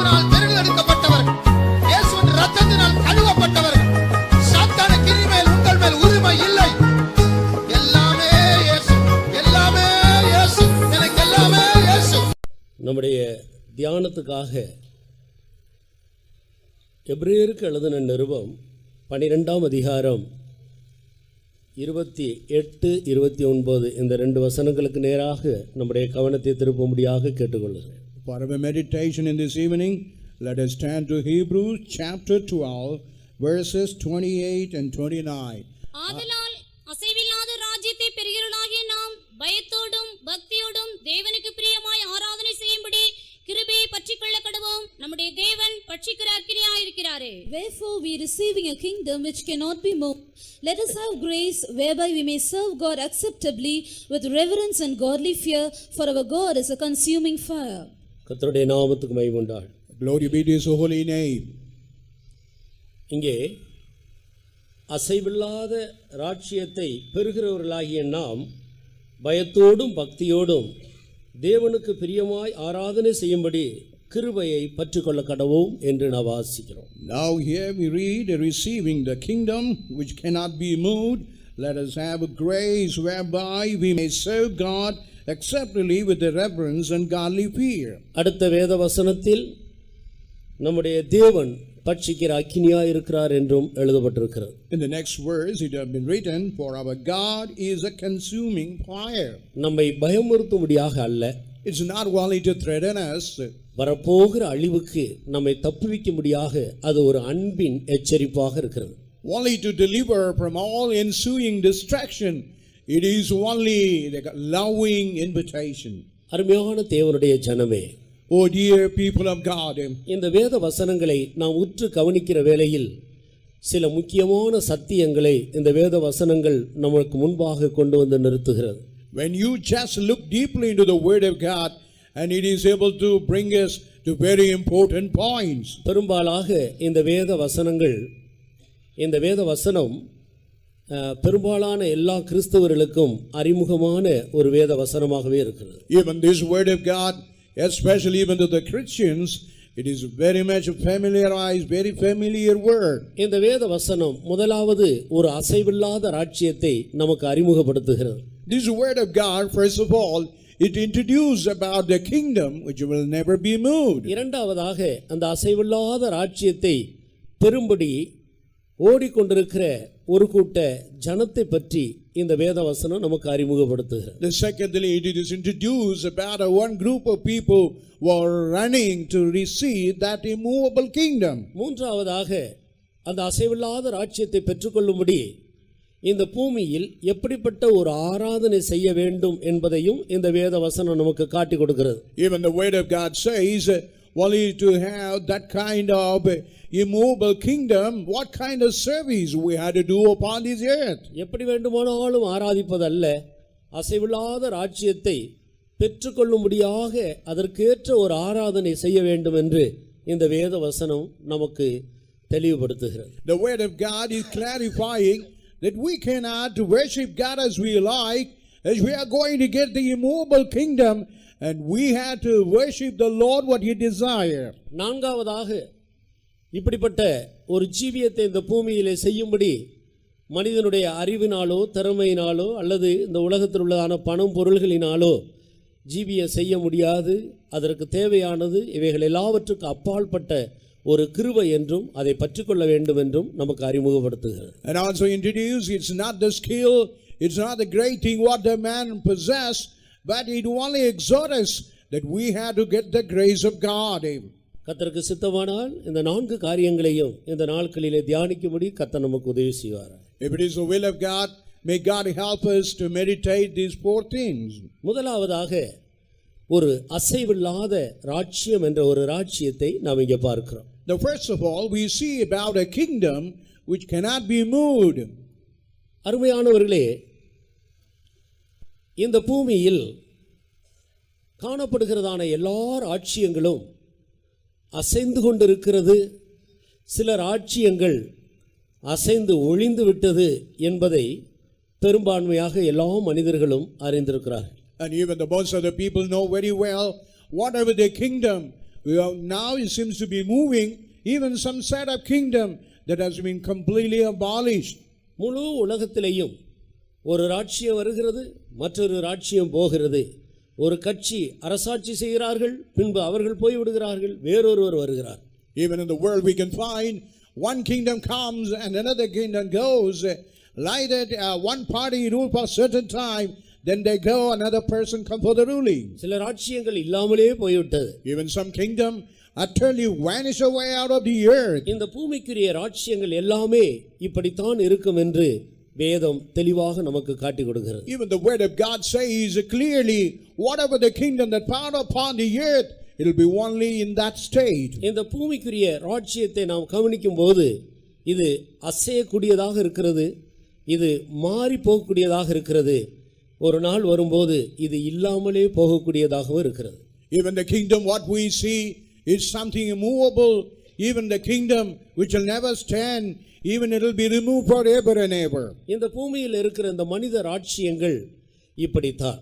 கிருபையினால் தேர்ந்தெடுக்கப்பட்டவர்கள், இயேசுவின் இரத்தத்தினால் கழுவப்பட்டவர்கள். சாத்தானுக்கு இனிமேல் உங்கள் மேல் உரிமை இல்லை. எல்லாமே இயேசு, எல்லாமே இயேசு, எனக்கு எல்லாமே இயேசு. நம்முடைய தியானத்துக்காக எபிரேயருக்கு எழுதின நிருபம் 12ஆம் அதிகாரம் 28, 29 இந்த 2 வசனங்களுக்கு நேராக நம்முடைய கவனத்தை திருப்பும்படியாக கேட்டுக்கொள்கிறேன். For our meditation in this evening, let us turn to Hebrews chapter 12 verses 28 and 29. ஆதலால் அசைவில்லாத ராஜ்யத்தை பெறுகிறவர்களாகிய நாம் பயத்தோடும் பக்தியோடும் தேவனுக்கு பிரியமாய் ஆராதனை செய்யும்படி கிருபையை பற்றிக்கொள்ள கடவோம். நம்முடைய தேவன் பட்சிக்கிற அக்கினியாய் இருக்கிறாரே. Wherefore we receiving a kingdom which cannot be moved, let us have grace whereby we may serve God acceptably with reverence and godly fear, for our God is a consuming fire. கர்த்தருடைய நாமத்துக்கு மகிமை உண்டாகட்டும். Glory be to his holy name. இங்கே அசைவில்லாத ராஜ்யத்தை பெறுகிறவர்களாகிய நாம் பயத்தோடும் பக்தியோடும் தேவனுக்கு பிரியமாய் ஆராதனை செய்யும்படி கிருபையை பற்றிக்கொள்ள கடவோம் என்று நாம் வாசிக்கிறோம். Now here we read, receiving the kingdom which cannot be moved, let us have a grace whereby we may serve God acceptably with the reverence and godly fear. அடுத்த வேத வசனத்தில் நம்முடைய தேவன் பட்சிக்கிற அக்கினியாய் இருக்கிறார் என்றும் எழுதப்பட்டிருக்கிறது. In the next verse it has been written, for our God is a consuming fire. நம்மை பயமுறுத்தும்படியாக அல்ல, It's not only to threaten us, வரப்போகிற அழிவுக்கு நம்மை தப்புவிக்கும்படியாக அது ஒரு அன்பின் எச்சரிப்பாக இருக்கிறது. only to deliver from all ensuing distraction. It is only like a loving invitation. அருமையான தேவனுடைய ஜனமே, Oh dear people of God, இந்த வேத வசனங்களை நாம் உற்று கவனிக்கிற வேளையில் சில முக்கியமான சத்தியங்களை இந்த வேத வசனங்கள் நமக்கு முன்பாக கொண்டு வந்து நிறுத்துகிறது. when you just look deeply into the word of God, and it is able to bring us to very important points. பெரும்பாலாக இந்த வேத வசனம் பெரும்பாலான எல்லா கிறிஸ்தவர்களுக்கும் அறிமுகமான ஒரு வேத வசனமாகவே இருக்கிறது. Even this word of God, especially even to the Christians, it is very much familiarized, very familiar word. இந்த வேத வசனம் முதலாவது ஒரு அசைவில்லாத ராஜ்யத்தை நமக்கு அறிமுகப்படுத்துகிறது. This word of God, first of all, it introduces about the kingdom which will never be moved. இரண்டாவதாக அந்த அசைவில்லாத ராஜ்யத்தை பெரும்படி ஓடிக்கொண்டிருக்கிற ஒரு கூட்ட ஜனத்தை பற்றி இந்த வேத வசனம் நமக்கு அறிமுகப்படுத்துகிறது. Secondly, it is introduced about one group of people who are running to receive that immovable kingdom. மூன்றாவதாக அந்த அசைவில்லாத ராஜ்யத்தை பெற்றுக்கொள்ளும்படி இந்த பூமியில் எப்படிப்பட்ட ஒரு ஆராதனை செய்ய வேண்டும் என்பதையும் இந்த வேத வசனம் நமக்கு காட்டி கொடுக்கிறது. Even the word of God says, only to have that kind of immovable kingdom, what kind of service we had to do upon this earth. எப்படி வேண்டுமானாலும் ஆராதிப்பதல்ல, அசைவில்லாத ராஜ்யத்தை பெற்றுக்கொள்ளும்படியாக அதற்கேற்ற ஒரு ஆராதனை செய்ய வேண்டும் என்று இந்த வேத வசனம் நமக்கு தெளிவுபடுத்துகிறது. The word of God is clarifying that we cannot worship God as we like, as we are going to get the immovable kingdom, and we had to worship the Lord what He desire. நான்காவதாக இப்படிப்பட்ட ஒரு ஜீவியத்தை இந்த பூமியிலே செய்யும்படி மனிதனுடைய அறிவினாலோ திறமையினாலோ அல்லது இந்த உலகத்தில் உள்ளதான பணம் பொருள்களினாலோ ஜீவியம் செய்ய முடியாது. அதற்கு தேவையானது இவைகள் எல்லாவற்றுக்கும் அப்பாற்பட்ட ஒரு கிருபை என்றும் அதை பற்றிக்கொள்ள வேண்டும் என்றும் நமக்கு அறிமுகப்படுத்துகிறது. And also introduce, it's not the skill, it's not the great thing what the man possess, but it only exhorts us that we have to get the grace of God. கர்த்தருக்கு சித்தமானால் இந்த 4 காரியங்களையும் இந்த நாட்களிலே தியானிக்கும்படி கர்த்தர் நமக்கு உதவி செய்வார். If it is the will of God, may God help us to meditate these 4 things. முதலாவதாக ஒரு அசைவில்லாத ராஜ்யம் என்ற ஒரு ராஜ்யத்தை நாம் இங்கே பார்க்கிறோம். Now first of all, we see about a kingdom which cannot be moved. அருமையானவர்களே, இந்த பூமியில் காணப்படுகிறதான எல்லா ராஜ்யங்களும் அசைந்து கொண்டிருக்கிறது. சில ராஜ்யங்கள் அசைந்து ஒழிந்து விட்டது என்பதை பெரும்பான்மையாக எல்லா மனிதர்களும் அறிந்திருக்கிறார்கள். And even the most of the people know very well whatever the kingdom Now it seems to be moving even some set of kingdom that has been completely abolished. முழு உலகத்திலேயும் ஒரு ராஜ்யம் வருகிறது, மற்றொரு ராஜ்யம் போகிறது. ஒரு கட்சி அரசாட்சி செய்கிறார்கள், பின்பு அவர்கள் போய்விடுகிறார்கள், வேறொருவர் வருகிறார். Even in the world we can find one kingdom comes and another kingdom goes. Like that, one party rule for a certain time, then they go, another person come for the ruling. சில ராஜ்யங்கள் இல்லாமலே போய்விட்டது. Even some kingdom utterly vanish away out of the earth. இந்த பூமிக்குரிய ராஜ்யங்கள் எல்லாமே இப்படித்தான் இருக்கும் என்று வேதம் தெளிவாக நமக்கு காட்டிக் கொடுக்கிறது. Even the word of God says clearly, whatever the kingdom that found upon the earth, it will be only in that state. இந்த பூமிக்குரிய ராஜ்யத்தை நாம் கவனிக்கும் போது இது அசையக்கூடியதாக இருக்கிறது, இது மாறி போகக்கூடியதாக இருக்கிறது. ஒரு நாள் வரும்போது இது இல்லாமலே போகக்கூடியதாகவும் இருக்கிறது. Even the kingdom what we see is something immovable. Even the kingdom which will never stand, even it will be removed forever and ever. இந்த பூமியில் இருக்கிற இந்த மனித ராஜ்யங்கள் இப்படித்தான்.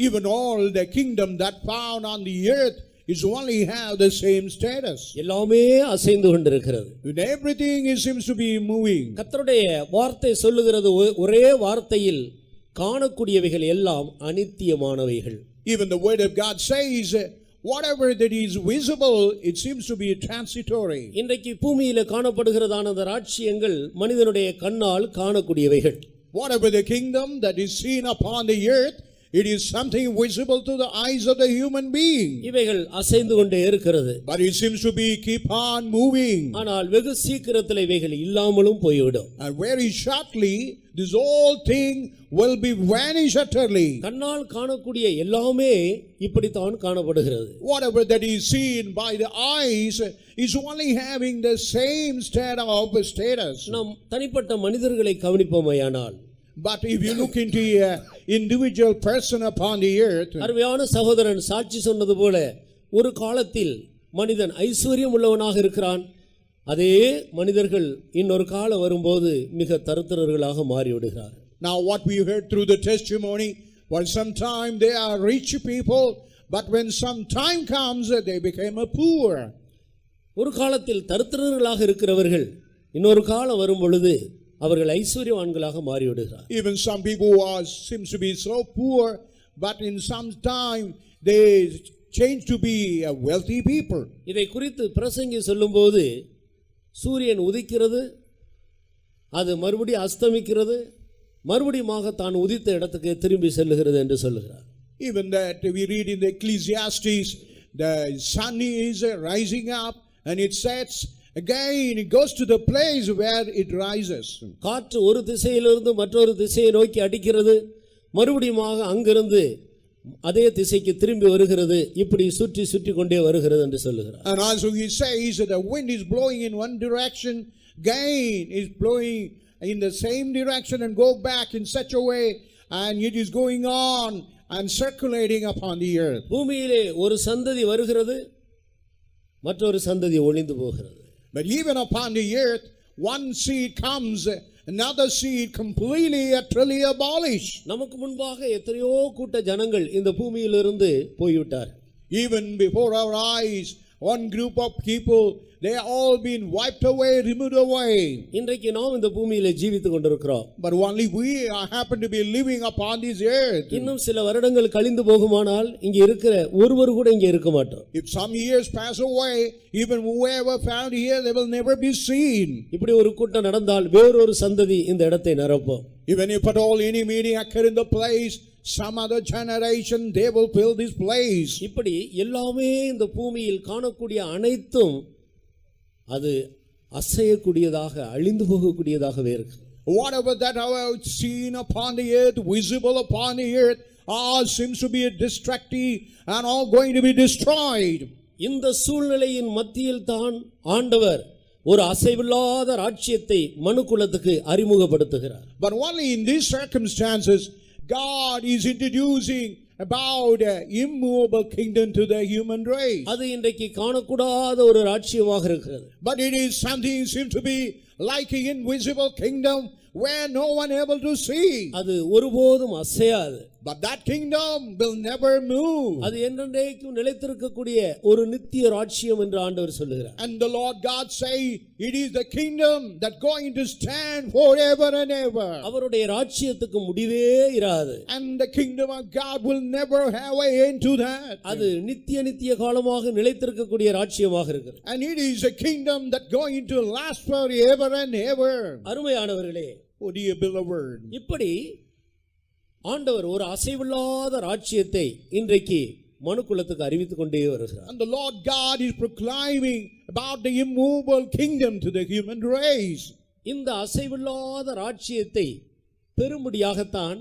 Even all the kingdom that found on the earth is only have the same status. எல்லாமே அசைந்து கொண்டிருக்கிறது. With everything it seems to be moving. கர்த்தருடைய வார்த்தை சொல்லுகிறது, ஒரே வார்த்தையில் காணக்கூடியவைகள் எல்லாம் அனித்தியமானவைகள். Even the word of God says, whatever that is visible, it seems to be transitory. இன்றைக்கு பூமியில காணப்படுகிறதான அந்த ராஜ்யங்கள் மனிதனுடைய கண்ணால் காணக்கூடியவைகள். Whatever the kingdom that is seen upon the earth, it is something visible to the eyes of the human being. இவைகள் அசைந்து கொண்டே இருக்கிறது. But it seems to be keep on moving. ஆனால் வெகு சீக்கிரத்தில் இவைகள் இல்லாமலும் போய்விடும். And very shortly, this whole thing will be vanished utterly. கண்ணால் காணக்கூடிய எல்லாமே இப்படித்தான் காணப்படுகிறது. Whatever that is seen by the eyes is only having the same status. நாம் தனிப்பட்ட மனிதர்களை கவனிப்போமேயானால், But if you look into an individual person upon the earth, அருமையான சகோதரன் சாட்சி சொன்னது போல ஒரு காலத்தில் மனிதன் ஐஸ்வர்யம் உள்ளவனாக இருக்கிறான். அதே மனிதர்கள் இன்னொரு காலம் வரும்போது மிக தரித்திரர்களாக மாறிவிடுகிறார். now what we heard through the testimony was sometime they are rich people, but when some time comes they became a poor. ஒரு காலத்தில் தரித்திரர்களாக இருக்கிறவர்கள் இன்னொரு காலம் வரும் பொழுது அவர்கள் ஐஸ்வர்யவான்களாக மாறிவிடுகிறார். Even some people who seems to be so poor, but in some time they change to be a wealthy people. இதை குறித்து பிரசங்கி சொல்லும்போது சூரியன் உதிக்கிறது, அது மறுபடியும் அஸ்தமிக்கிறது, மறுபடியும் தான் உதித்த இடத்துக்கு திரும்பி செல்லுகிறது என்று சொல்லுகிறார். Even that we read in the Ecclesiastes, the sun is rising up and it sets again, it goes to the place where it rises. காற்று ஒரு திசையிலிருந்து மற்றொரு திசையை நோக்கி அடிக்கிறது, மறுபடியும் அங்கிருந்து அதே திசைக்கு திரும்பி வருகிறது, இப்படி சுற்றி சுற்றி கொண்டே வருகிறது என்று சொல்லுகிறார். And also he says that the wind is blowing in one direction, again is blowing in the same direction and go back in such a way, and it is going on and circulating upon the earth. பூமியிலே ஒரு சந்ததி வருகிறது, மற்றொரு சந்ததி ஒளிந்து போகிறது. But even upon the earth, one seed comes, another seed completely utterly abolished. நமக்கு முன்பாக எத்தனையோ கூட்ட ஜனங்கள் இந்த பூமியிலிருந்து போய்விட்டார். Even before our eyes, one group of people, they all been wiped away, removed away. இன்றைக்கு நாம் இந்த பூமியிலே ஜீவித்துக் கொண்டிருக்கிறோம். But only we happen to be living upon this earth. இன்னும் சில வருடங்கள் கழிந்து போகுமானால் இங்க இருக்கிற ஒருவர் கூட இங்க இருக்க மாட்டோம். If some years pass away, even whoever found here, they will never be seen. இப்படி ஒரு கூட்டம் நடந்தால் வேறொரு சந்ததி இந்த இடத்தை நிரப்பும். Even if at all any meeting occur in the place, some other generation, they will fill this place. இப்படி எல்லாமே இந்த பூமியில் காணக்கூடிய அனைத்தும் அது அசையக்கூடியதாக அழிந்து போகக்கூடியதாகவே இருக்கு. Whatever that I have seen upon the earth, visible upon the earth, all seems to be destructive and all going to be destroyed. இந்த சூழ்நிலையின் மத்தியில் தான் ஆண்டவர் ஒரு அசைவில்லாத ராஜ்யத்தை மனுக்குலத்துக்கு அறிமுகப்படுத்துகிறார். But only in these circumstances, God is introducing about an immovable kingdom to the human race. அது இன்றைக்கு காணக்கூடாத ஒரு ராஜ்யமாக இருக்கிறது. But it is something seems to be like an invisible kingdom where no one able to see. அது ஒருபோதும் அசையாது. But that kingdom will never move. அது என்றென்றைக்கும் நிலைத்திருக்கக்கூடிய ஒரு நித்திய ராஜ்யம் என்று ஆண்டவர் சொல்லுகிறார். And the Lord God say it is the kingdom that going to stand forever and ever. அவருடைய ராஜ்யத்துக்கு முடிவே இராது. And the kingdom of God will never have an end to that. அது நித்திய காலமாக நிலைத்திருக்கக்கூடிய ராஜ்யமாக இருக்கிறது. And it is a kingdom that going to last forever and ever. அருமையானவர்களே, Oh dear beloved. இப்படி ஆண்டவர் ஒரு அசைவில்லாத ராஜ்யத்தை இன்றைக்கு மனுக்குலத்துக்கு அறிவித்துக் கொண்டே வருகிறார். And the Lord God is proclaiming about the immovable kingdom to the human race. இந்த அசைவில்லாத ராஜ்யத்தை பெரும்படியாகத்தான்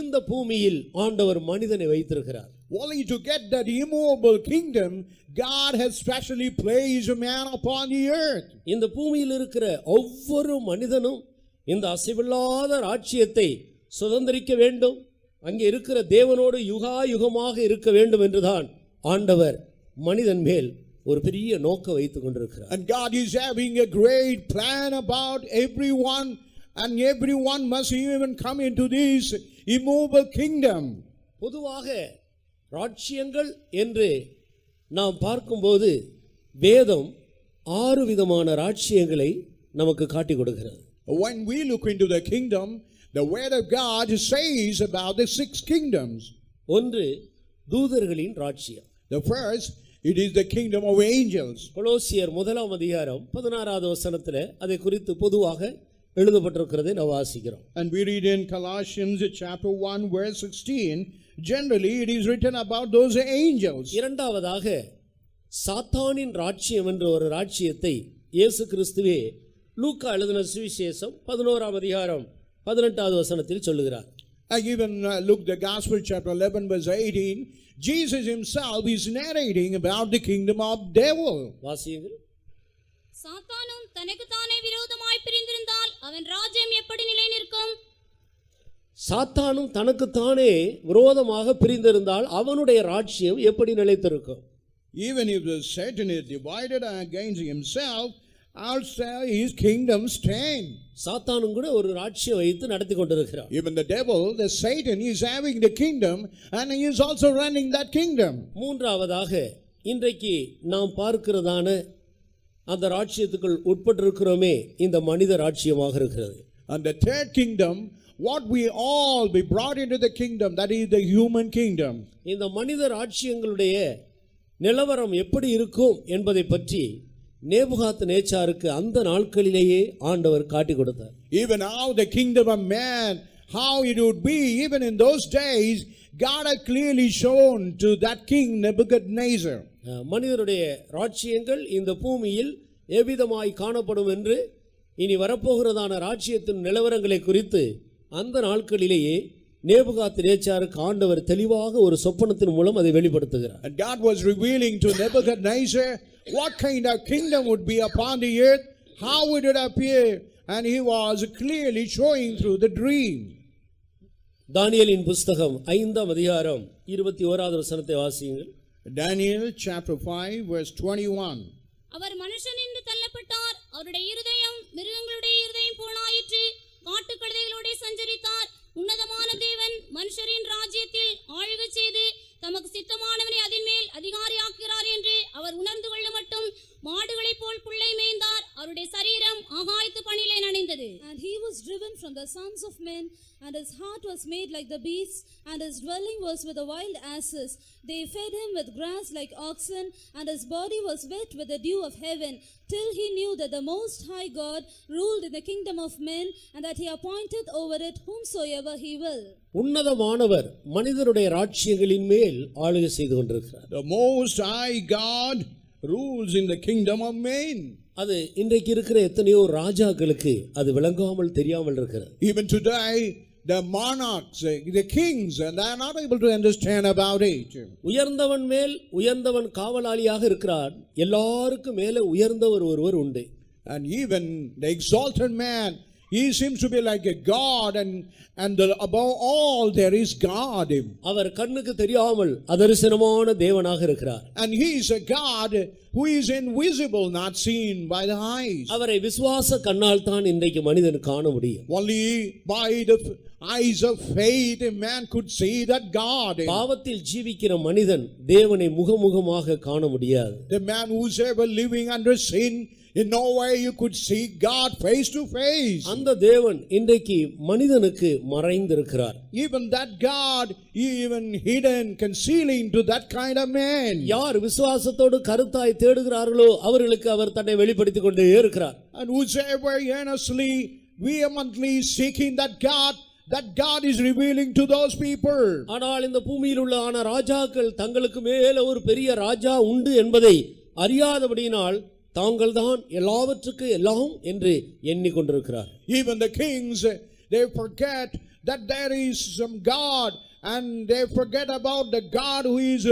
இந்த பூமியில் ஆண்டவர் மனிதனை வைத்திருக்கிறார். Only to get that immovable kingdom, God has specially placed a man upon the earth. இந்த பூமியில் இருக்கிற ஒவ்வொரு மனிதனும் இந்த அசைவில்லாத ராஜ்யத்தை சுதந்திரிக்க வேண்டும், அங்கே இருக்கிற தேவனோடு யுகாயுகமாக இருக்க வேண்டும் என்றுதான் ஆண்டவர் மனிதன் மேல் ஒரு பெரிய நோக்கம் வைத்துக் கொண்டிருக்கிறார். And God is having a great plan about everyone, and everyone must even come into this immovable kingdom. பொதுவாக ராஜ்யங்கள் என்று நாம் பார்க்கும்போது வேதம் 6 விதமான ராஜ்யங்களை நமக்கு காட்டிக் கொடுக்கிறது. When we look into the kingdom, the word of God says about the 6 kingdoms. ஒன்று தூதர்களின் ராஜ்யம். The first, it is the kingdom of angels. கொலோசியர் 1 அதிகாரம் 16வது வசனத்திலே அதை குறித்து பொதுவாக எழுதப்பட்டிருக்கிறதை நாம் வாசிக்கிறோம். And we read in Colossians chapter 1 verse 16, generally it is written about those angels. இரண்டாவதாக சாத்தானின் ராஜ்யம் என்ற ஒரு ராஜ்யத்தை இயேசு கிறிஸ்துவே லூக்கா எழுதின சுவிசேஷம் 11 அதிகாரம் 18வது வசனத்தில் சொல்லுகிறார். I even look the gospel chapter 11 verse 18, Jesus himself is narrating about the kingdom of devil. வாசியுங்கள். சாத்தானும் தனக்குத்தானே விரோதமாய் பிரிந்திருந்தால் அவன் ராஜ்யம் எப்படி நிலை நிற்கும்? சாத்தானும் தனக்குத்தானே விரோதமாக பிரிந்திருந்தால் அவனுடைய ராஜ்யம் எப்படி நிலைத்திருக்கும்? Even if the Satan is divided against himself, also his kingdom stand. சாத்தானும் கூட ஒரு ராஜ்யம் வைத்து நடத்தி கொண்டிருக்கிறார். Even the devil, the Satan, is having the kingdom and he is also running that kingdom. மூன்றாவதாக இன்றைக்கு நாம் பார்க்கிறதான அந்த ராஜ்யத்துக்குள் உட்பட்டிருக்கிறோமே, இந்த மனித ராஜ்யமாக இருக்கிறது. And the third kingdom, what we all be brought into the kingdom, that is the human kingdom. இந்த மனித ராஜ்யங்களுடைய நிலவரம் எப்படி இருக்கும் என்பதை பற்றி நேபுகாத் நேச்சாருக்கு அந்த நாட்களிலேயே ஆண்டவர் காட்டி கொடுத்தார். Even how the kingdom of man, how it would be even in those days, God had clearly shown to that king Nebuchadnezzar. மனிதருடைய ராஜ்யங்கள் இந்த பூமியில் எவ்விதமாய் காணப்படும் என்று இனி வரப்போகிறதான ராஜ்யத்தின் நிலவரங்களை குறித்து அந்த நாட்களிலேயே நேபுகாத் நேச்சாருக்கு ஆண்டவர் தெளிவாக ஒரு சொப்பனத்தின் மூலம் அதை வெளிப்படுத்துகிறார். And God was revealing to Nebuchadnezzar what kind of kingdom would be upon the earth, how would it appear, and he was clearly showing through the dream. தானியேலின் புத்தகம் 5 அதிகாரம் 21வது வசனத்தை வாசியுங்கள். Daniel chapter 5 verse 21. அவர் மனுஷன் என்று தள்ளப்பட்டார், அவருடைய இருதயம் மிருகங்களுடைய இருதயம் போலாயிற்று, காட்டுக்கழுதைகளோடு சஞ்சரித்தார். உன்னதமான தேவன் மனுஷரின் ராஜ்யத்தில் ஆளுகை செய்து தமக்கு சித்தமானவனை அதன் மேல் அதிகாரியாக்குகிறார் என்று அவர் உணர்ந்து கொள்ள மட்டும் மாடுகளைப் போல் புல்லை மேய்ந்தார். அவருடைய சரீரம் ஆகாயத்து பனிலே நனைந்தது. And he was driven from the sons of men, and his heart was made like the beasts, and his dwelling was with the wild asses. They fed him with grass like oxen, and his body was wet with the dew of heaven, till he knew that the Most High God ruled in the kingdom of men, and that he appointeth over it whomsoever he will. உன்னதமானவர் மனிதருடைய ராஜ்யங்களின் மேல் ஆளுகை செய்து கொண்டிருக்கிறார். The Most High God rules in the kingdom of men. அது இன்றைக்கு இருக்கிற எத்தனையோ ராஜாக்களுக்கு அது விளங்காமல் தெரியாமல் இருக்கிறது. Even today, the monarchs, the kings, and they are not able to understand about it. உயர்ந்தவன் மேல் உயர்ந்தவன் காவலாளியாக இருக்கிறார். எல்லாருக்கும் மேலே உயர்ந்தவர் ஒருவர் உண்டு. And even the exalted man, he seems to be like a god, and above all there is God. அவர் கண்ணுக்கு தெரியாமல் அதரிசனமான தேவனாக இருக்கிறார். And he is a God who is invisible, not seen by the eyes. அவரை விசுவாச கண்ணால் தான் இன்றைக்கு மனிதன் காண முடியும். Only by the eyes of faith a man could see that God. பாவத்தில் ஜீவிக்கிற மனிதன் தேவனை முகமுகமாக காண முடியாது. The man who's ever living under sin, in no way you could see God face to face. அந்த தேவன் இன்றைக்கு மனிதனுக்கு மறைந்திருக்கிறார். Even that God, even hidden, concealing to that kind of man. யார் விசுவாசத்தோடு கருத்தாய் தேடுகிறார்களோ அவர்களுக்கு அவர் தன்னை வெளிப்படுத்திக் கொண்டே இருக்கிறார். And whosoever earnestly, vehemently seeking that God is revealing to those people. ஆனால் இந்த பூமியில் உள்ள ராஜாக்கள் தங்களுக்கு மேல ஒரு பெரிய ராஜா உண்டு என்பதை அறியாதபடியினால் தாங்கள்தான் எல்லாவற்றுக்கு எல்லாம் என்று எண்ணிக்கொண்டிருக்கிறார். Even the kings, they forget that there is some God, and they forget about the God who is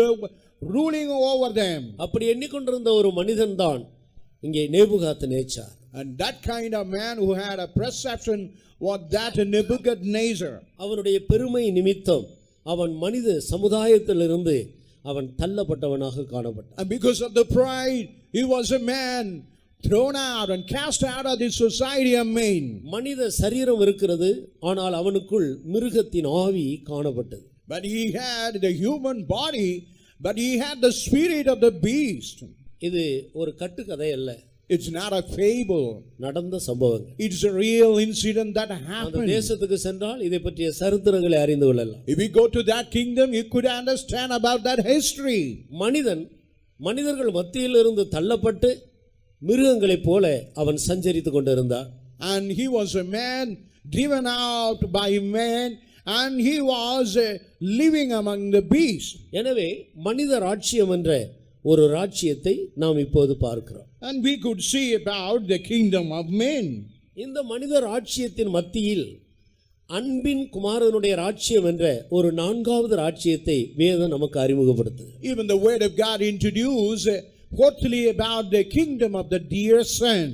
ruling over them. அப்படி எண்ணிக்கொண்டிருந்த ஒரு மனிதன் தான் இங்கே Nebuchadnezzar. And that kind of man who had a perception was that Nebuchadnezzar. அவனுடைய பெருமை நிமித்தம் அவன் மனித சமுதாயத்திலிருந்து அவன் தள்ளப்பட்டவனாக காணப்பட்டான். And because of the pride, he was a man thrown out and cast out of the society of men. மனித சரீரம் இருக்கிறது, ஆனால் அவனுக்குள் மிருகத்தின் ஆவி காணப்பட்டது. But he had the human body, but he had the spirit of the beast. இது ஒரு கட்டுக்கதை அல்ல. It's not a fable. நடந்த சம்பவங்கள். It's a real incident that அந்த happened. தேசத்துக்கு சென்றால் இதை பற்றிய சரித்திரங்களை அறிந்து கொள்ளலாம். If we go to that kingdom, you could understand about that history. மனிதர்கள் மத்தியில் இருந்து தள்ளப்பட்டு மிருகங்களைப் போல அவன் சஞ்சரித்துக் கொண்டிருந்தார். And he was a man driven out by men, and he was living among the beasts. எனவே மனித ராஜ்யம் என்ற ஒரு ராஜ்யத்தை நாம் இப்போது பார்க்கிறோம். And we could see about the kingdom of men. இந்த மனித ராஜ்யத்தின் மத்தியில் அன்பின் குமாரனுடைய ராஜ்யம் என்ற ஒரு நான்காவது ராஜ்யத்தை வேதம் நமக்கு அறிமுகப்படுத்துது. Even the word of God introduced fourthly about the kingdom of the dear son.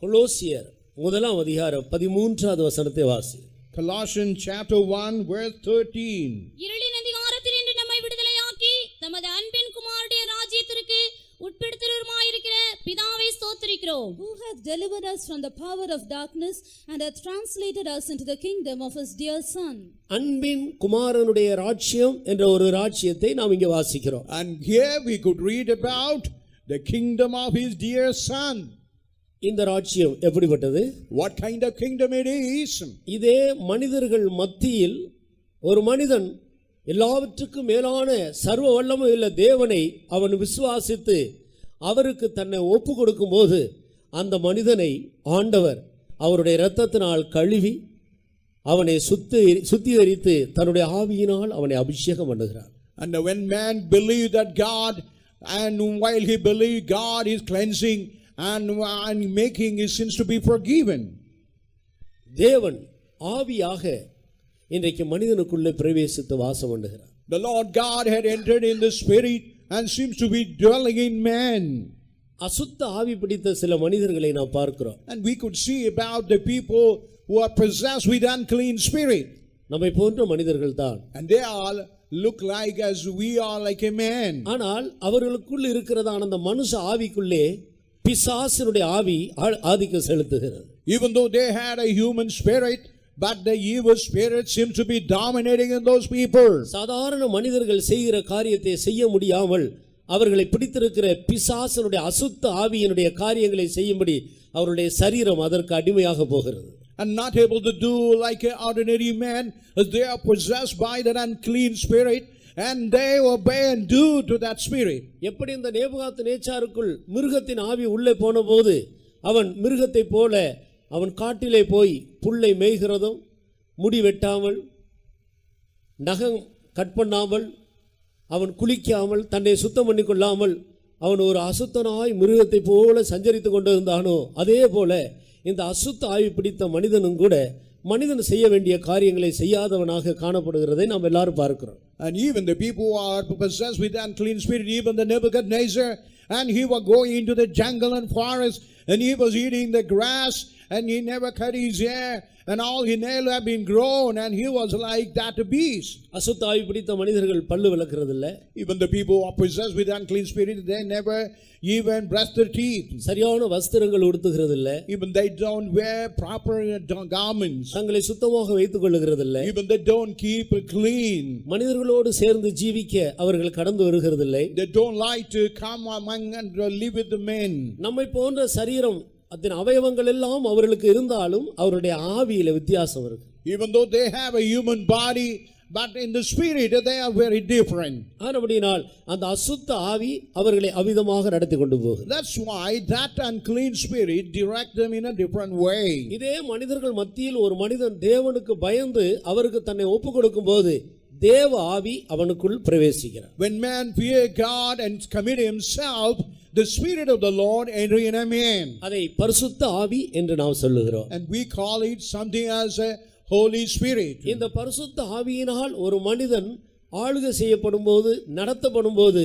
கொலோசியர் 1:13 வசனத்தை வாசி. Colossians chapter 1 verse 13. இருளின் அதிகாரத்தில் இன்று நம்மை விடுதலையாக்கி தமது அன்பின் குமாரனுடைய ராஜ்யத்திற்கு உட்படுத்துகிறவருமாயிருக்கிற பிதாவை ஸ்தோத்திரிக்கிறோம். Who hath delivered us from the power of darkness and hath translated us into the kingdom of his dear son. அன்பின் குமாரனுடைய ராஜ்யம் என்ற ஒரு ராஜ்யத்தை நாம் இங்கே வாசிக்கிறோம். And here we could read about the kingdom of his dear son. இந்த ராஜ்யம் எப்படிப்பட்டது? What kind of kingdom it is? இதே மனிதர்கள் மத்தியில் ஒரு மனிதன் எல்லாவற்றுக்கும் மேலான சர்வ வல்லமை உள்ள தேவனை அவன் விசுவாசித்து அவருக்கு தன்னை ஒப்பு கொடுக்கும் போது அந்த மனிதனை ஆண்டவர் அவருடைய இரத்தத்தினால் கழுவி அவனை சுத்திகரித்து தன்னுடைய ஆவியினால் அவனை அபிஷேகம் பண்ணுகிறார். And when man believed that God, and while he believed, God is cleansing and making his sins to be forgiven. தேவன் ஆவியாக இன்றைக்கு மனிதனுக்குள்ளே பிரவேசித்து வாசம் பண்ணுகிறார். The Lord God had entered in the spirit and seems to be dwelling in man. அசுத்த ஆவி பிடித்த சில மனிதர்களை நாம் பார்க்கிறோம். And we could see about the people who are possessed with unclean spirit. நம்மை போன்ற மனிதர்கள் தான். And they all look like as we are like a man. ஆனால் அவர்களுக்குள் இருக்கிறதான அந்த மனுஷ ஆவிக்குள்ளே பிசாசினுடைய ஆவி ஆதிக்கம் செலுத்துகிறது. Even though they had a human spirit, but the evil spirit seems to be dominating in those people. சாதாரண மனிதர்கள் செய்கிற காரியத்தை செய்ய முடியாமல் அவர்களை பிடித்திருக்கிற பிசாசினுடைய அசுத்த ஆவியினுடைய காரியங்களை செய்யும்படி அவருடைய சரீரம் அதற்கு அடிமையாக போகிறது. And not able to do like an ordinary man, as they are possessed by that unclean spirit, and they obey and do to that spirit. எப்படி இந்த நேபுகாத்நேச்சாருக்குள் மிருகத்தின் ஆவி உள்ளே போன போது அவன் மிருகத்தை போல அவன் காட்டிலே போய் புல்லை மேய்கிறதும், முடி வெட்டாமல், நகம் கட் பண்ணாமல், அவன் குளிக்காமல், தன்னை சுத்தம் பண்ணி கொள்ளாமல் அவன் ஒரு அசுத்தனாய் மிருகத்தை போல சஞ்சரித்து கொண்டிருந்தானோ அதே போல இந்த அசுத்த ஆவி பிடித்த மனிதனும் கூட மனிதன் செய்ய வேண்டிய காரியங்களை செய்யாதவனாக காணப்படுகிறதை நாம் எல்லாரும் பார்க்கிறோம். And even the people who are possessed with unclean spirit, even the Nebuchadnezzar, and he was going into the jungle and forest, and he was eating the grass, and he never cut his hair, and all his nails have been grown, and he was like that beast. அசுத்த ஆவி பிடித்த மனிதர்கள் பல்லு விளக்குறது இல்ல. Even the people who are possessed with unclean spirit, they never even brush their teeth. சரியான வஸ்திரங்கள் உடுத்துகிறது இல்ல. Even they don't wear proper garments. தங்களை சுத்தமாக வைத்துக் கொள்ளுகிறது இல்ல. Even they don't keep it clean. மனிதர்களோடு சேர்ந்து ஜீவிக்க அவர்கள் கடந்து வருகிறது இல்லை. They don't like to come among and live with the men. நம்மை போன்ற சரீரம் அதன் அவயவங்கள் எல்லாம் அவர்களுக்கு இருந்தாலும் அவருடைய ஆவியில வித்தியாசம் இருக்கு. Even though they have a human body, but in the spirit they are very different. ஆனபடியால் அந்த அசுத்த ஆவி அவர்களை அவிதமாக நடத்தி கொண்டு போகுது. That's why that unclean spirit direct them in a different way. இதே மனிதர்கள் மத்தியில் ஒரு மனிதன் தேவனுக்கு பயந்து அவருக்கு தன்னை ஒப்புக் கொடுக்கும்போது தேவ ஆவி அவனுக்குள் பிரவேசிக்கிறார். When man fear God and commit himself, the spirit of the Lord enter in a man. அதை பரிசுத்த ஆவி என்று நாம் சொல்லுகிறோம். And we call it something as a Holy Spirit. இந்த பரிசுத்த ஆவியினால் ஒரு மனிதன் ஆளுகை செய்யப்படும்போது நடத்தப்படும்போது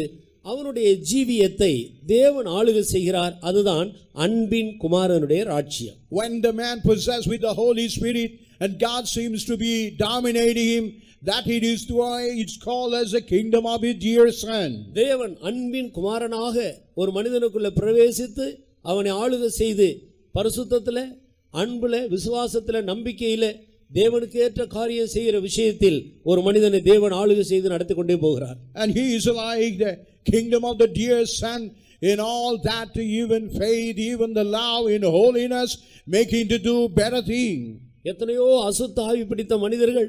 அவனுடைய ஜீவியத்தை தேவன் ஆளுகை செய்கிறார். அதுதான் அன்பின் குமாரனுடைய ராஜ்யம். When the man possessed with the Holy Spirit and God seems to be dominating him, that it is why it's called as the kingdom of his dear son. தேவன் அன்பின் குமாரனாக ஒரு மனிதனுக்குள்ள பிரவேசித்து அவனை ஆளுகை செய்து பரிசுத்தத்திலே அன்புல விசுவாசத்திலே நம்பிக்கையிலே தேவனுக்கு ஏற்ற காரியம் செய்கிற விஷயத்தில் ஒரு மனிதனை தேவன் ஆளுகை செய்து நடத்தி கொண்டே போகிறார். And he is like the kingdom of the dear son in all that, even faith, even the love, in holiness, making to do better things. எத்தனையோ அசுத்த ஆவி பிடித்த மனிதர்கள்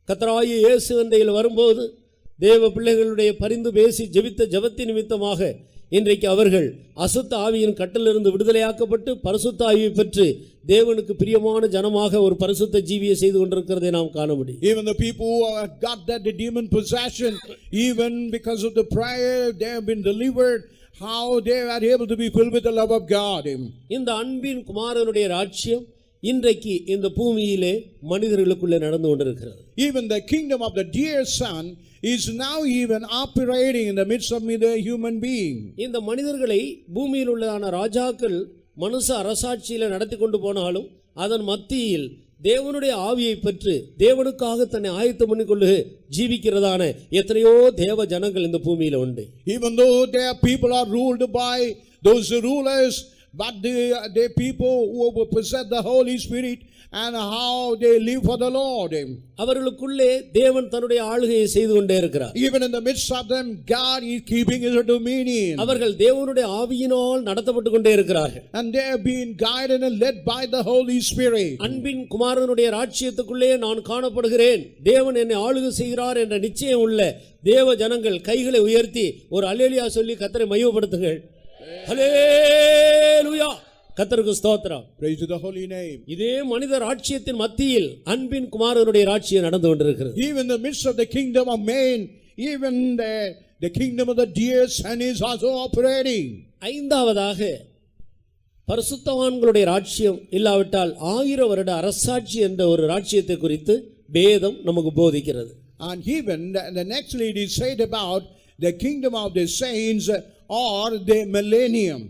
கர்த்தராகிய இயேசு அண்டையில் வரும்போது தேவ பிள்ளைகளுடைய பரிந்து பேசி ஜெபித்த ஜெபத்தின் நிமித்தமாக இன்றைக்கு அவர்கள் அசுத்த ஆவியின் கட்டிலிருந்து விடுதலையாக்கப்பட்டு பரிசுத்த ஆவியை பெற்று தேவனுக்கு பிரியமான ஜனமாக ஒரு பரிசுத்த ஜீவியை செய்து கொண்டிருக்கிறதை நாம் காண முடியும். Even the people who have got that demon possession, even because of the prayer, they have been delivered. How they are able to be filled with the love of God. இந்த அன்பின் குமாரனுடைய ராஜ்யம் இன்றைக்கு இந்த பூமியிலே மனிதர்களுக்குள்ளே நடந்து கொண்டிருக்கிறது. Even the kingdom of the dear son is now even operating in the midst of the human being. இந்த மனிதர்களை பூமியில் உள்ளதான ராஜாக்கள் மனுஷ அரசாட்சியில நடத்தி கொண்டு போனாலும் அதன் மத்தியில் தேவனுடைய ஆவியை பெற்று தேவனுக்காக தன்னை ஆயத்தம் பண்ணிக்கொண்டு ஜீவிக்கிறதான எத்தனையோ தேவ ஜனங்கள் இந்த பூமியில உண்டு. Even though their people are ruled by those rulers, but the people who possess the Holy Spirit and how they live for the Lord. அவர்களுக்குள்ளே தேவன் தன்னுடைய ஆளுகையை செய்து கொண்டே இருக்கிறார். Even in the midst of them, God is keeping his dominion. அவர்கள் தேவனுடைய ஆவியினால் நடத்தப்பட்டு கொண்டே இருக்கிறார்கள். And they have been guided and led by the Holy Spirit. அன்பின் குமாரனுடைய ராஜ்யத்துக்குள்ளே நான் காணப்படுகிறேன், தேவன் என்னை ஆளுகை செய்கிறார் என்ற நிச்சயம் உள்ள தேவ ஜனங்கள் கைகளை உயர்த்தி ஒரு அல்லேலூயா சொல்லி கர்த்தரை மகிமைப்படுத்துங்கள். ஹல்லேலூயா, கர்த்தருக்கு ஸ்தோத்திரம். Praise to the holy name. இதே மனித ராஜ்யத்தின் மத்தியில் அன்பின் குமாரனுடைய ராஜ்யம் நடந்து கொண்டிருக்கிறது. Even in the midst of the kingdom of man, even the kingdom of the dear son is also operating. ஐந்தாவதாக பரிசுத்தவான்களுடைய ராஜ்யம் இல்லாவிட்டால் 1000 வருட அரசாட்சி என்ற ஒரு ராஜ்யத்தை குறித்து வேதம் நமக்கு போதிக்கிறது. And even the next lead is said about the kingdom of the saints or the millennium.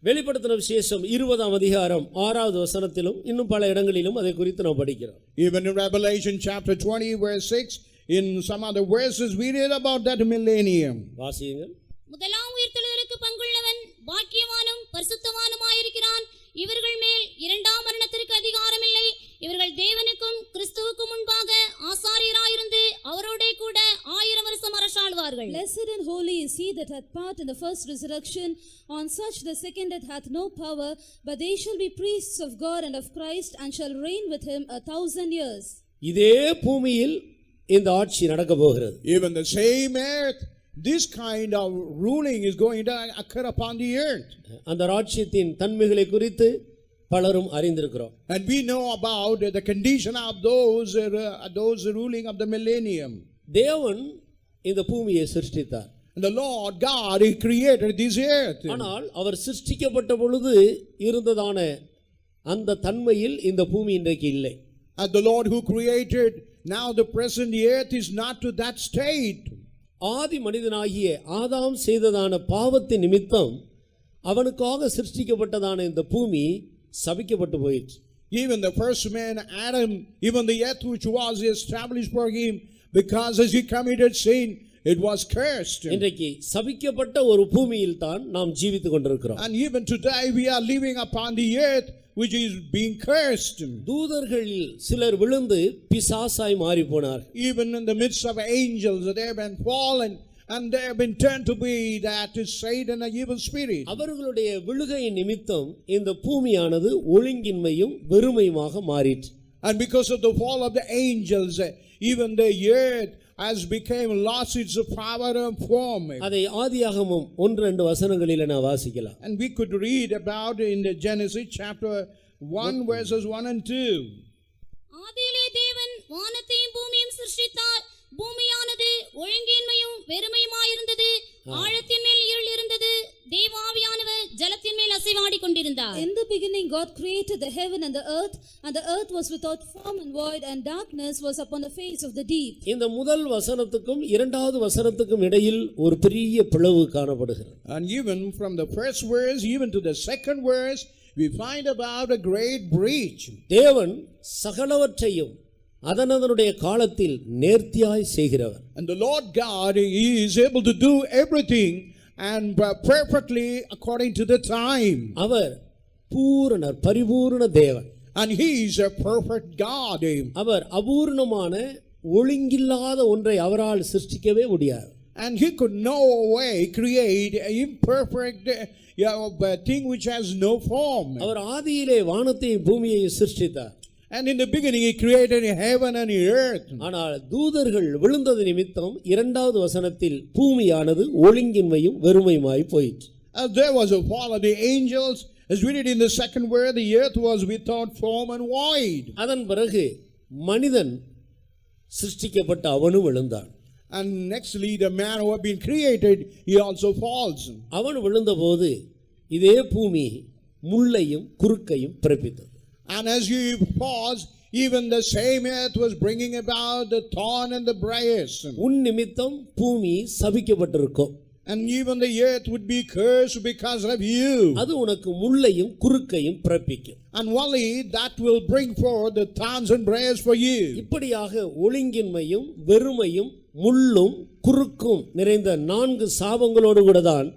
வெளிப்படுத்தின விசேஷம் 20ஆம் அதிகாரம் 6வது வசனத்திலும் இன்னும் பல இடங்களிலும் அதை குறித்து நாம் படிக்கிறோம். Even in Revelation chapter 20 verse 6, in some other verses we read about that millennium. வாசியுங்கள். முதலாம் உயிர்த்தெழுதலுக்கு பங்குள்ளவன் பாக்கியவானும் பரிசுத்தவானுமாயிருக்கிறான். இவர்கள் மேல் இரண்டாம் மரணத்திற்கு அதிகாரம் இல்லை. இவர்கள் தேவனுக்கும் கிறிஸ்துவுக்கும் முன்பாக ஆசாரியராயிருந்து அவரோடே கூட 1000 வருஷம் அரசாளுவார்கள். Blessed and holy is he that hath part in the first resurrection. On such the second death hath no power, but they shall be priests of God and of Christ, and shall reign with him 1000 years. இதே பூமியில் இந்த ஆட்சி நடக்க போகிறது. Even the same earth, this kind of ruling is going to occur upon the earth. அந்த ராஜ்யத்தின் தன்மைகளை குறித்து பலரும் அறிந்திருக்கிறோம். And we know about the condition of those ruling of the millennium. தேவன் இந்த பூமியை சிருஷ்டித்தார். And the Lord God, he created this earth. ஆனால் அவர் சிருஷ்டிக்கப்பட்ட பொழுது இருந்ததான அந்த தன்மையில் இந்த பூமி இன்றைக்கு இல்லை. And the Lord who created, now the present earth is not to that state. ஆதி மனிதனாகிய ஆதாம் செய்ததான பாவத்தின் நிமித்தம் அவனுக்காக சிருஷ்டிக்கப்பட்டதான இந்த பூமி சபிக்கப்பட்டு போயிற்று. Even the first man, Adam, even the earth which was established for him, because as he committed sin, it was cursed. இன்றைக்கு சபிக்கப்பட்ட ஒரு பூமியில் தான் நாம் ஜீவித்துக் கொண்டிருக்கிறோம். And even today we are living upon the earth which is being cursed. தூதர்களில் சிலர் விழுந்து பிசாசாய் மாறி போனார். Even in the midst of angels, they have been fallen and they have been turned to be that is Satan, an evil spirit. அவர்களுடைய விழுகையின் நிமித்தம் இந்த பூமியானது ஒழுங்கின்மையும் வெறுமையுமாக மாறிற்று. And because of the fall of the angels, even the earth has become lost its power and form. அதை ஆதியாகமம் 1-2 வசனங்களில் நான் வாசிக்கலாம். And we could read about in the Genesis chapter 1 verses 1 and 2. ஆதியிலே தேவன் வானத்தையும் பூமியையும் சிருஷ்டித்தார். பூமியானது ஒழுங்கின்மையும் வெறுமையுமாயிருந்தது. ஆழத்தின் மேல் இருள் இருந்தது. தேவாவியானவர் ஜலத்தின் மேல் அசைவாடிக் கொண்டிருந்தார். In the beginning God created the heaven and the earth was without form and void, and darkness was upon the face of the deep. இந்த முதல் வசனத்துக்கும் இரண்டாவது வசனத்துக்கும் இடையில் ஒரு பெரிய பிளவு காணப்படுகிறது. And even from the first verse even to the second verse we find about a great breach. தேவன் சகலவற்றையும் அதனதனுடைய காலத்தில் நேர்த்தியாய் செய்கிறவர். And the Lord God, He is able to do everything and perfectly according to the time. அவர் பூரணர், பரிபூரண தேவன். And He is a perfect God. அவர் அபூர்ணமான ஒழுங்கில்லாத ஒன்றை அவரால் சிருஷ்டிக்கவே முடியாது. And He could no way create an imperfect thing which has no form. அவர் ஆதியிலே வானத்தையும் பூமியையும் சிருஷ்டித்தார். And in the beginning He created heaven and earth. ஆனால் தூதர்கள் விழுந்தது நிமித்தம் இரண்டாவது வசனத்தில் பூமியானது ஒழுங்கின்மையும் வெறுமையுமாய் போயிற்று. As there was a fall of the angels, as we read in the second word, the earth was without form and void. அதன் பிறகு மனிதன் சிருஷ்டிக்கப்பட்ட அவனும் விழுந்தான். And nextly the man who had been created, he also falls. அவன் விழுந்தபோது இதே பூமி முள்ளையும் குறுக்கையும் பிறப்பித்தது. And as he falls, even the same earth was bringing about the thorn and the briars. உன் நிமித்தம் பூமி சபிக்கப்பட்டிருக்கும். And even the earth would be cursed because of you. அது உனக்கு முள்ளையும் குறுக்கையும் பிறப்பிக்கும். And only that will bring forth the thorns and briars for you. இப்படியாக ஒழுங்கின்மையும் வெறுமையும் முள்ளும் குறுக்கும் நிறைந்த 4 சாபங்களோடு கூட தான்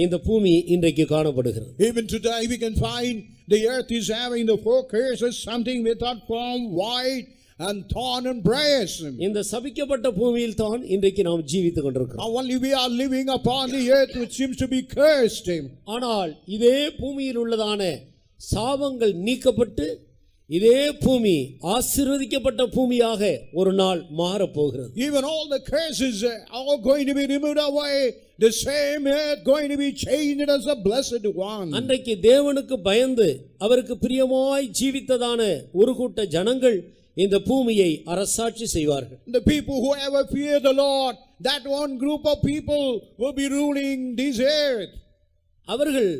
இந்த பூமி இன்றைக்கு காணப்படுகிறது. Even today we can find the earth is having the 4 curses, something without form, void, and thorn and briars. இந்த சபிக்கப்பட்ட பூமியில் தான் இன்றைக்கு நாம் ஜீவித்துக் கொண்டிருக்கிறோம். Only we are living upon the earth which seems to be cursed. ஆனால் இதே பூமியில் உள்ளதான சாபங்கள் நீக்கப்பட்டு இதே பூமி ஆசீர்வதிக்கப்பட்ட பூமியாக ஒரு நாள் மாறப் போகிறது. Even all the curses are going to be removed away. The same earth going to be changed as a blessed one. அன்றைக்கு தேவனுக்கு பயந்து அவருக்கு பிரியமாய் ஜீவித்ததான ஒரு கூட்ட ஜனங்கள் இந்த பூமியை அரசாட்சி செய்வார்கள். The people who ever fear the Lord, that one group of people will be ruling this earth. அவர்கள்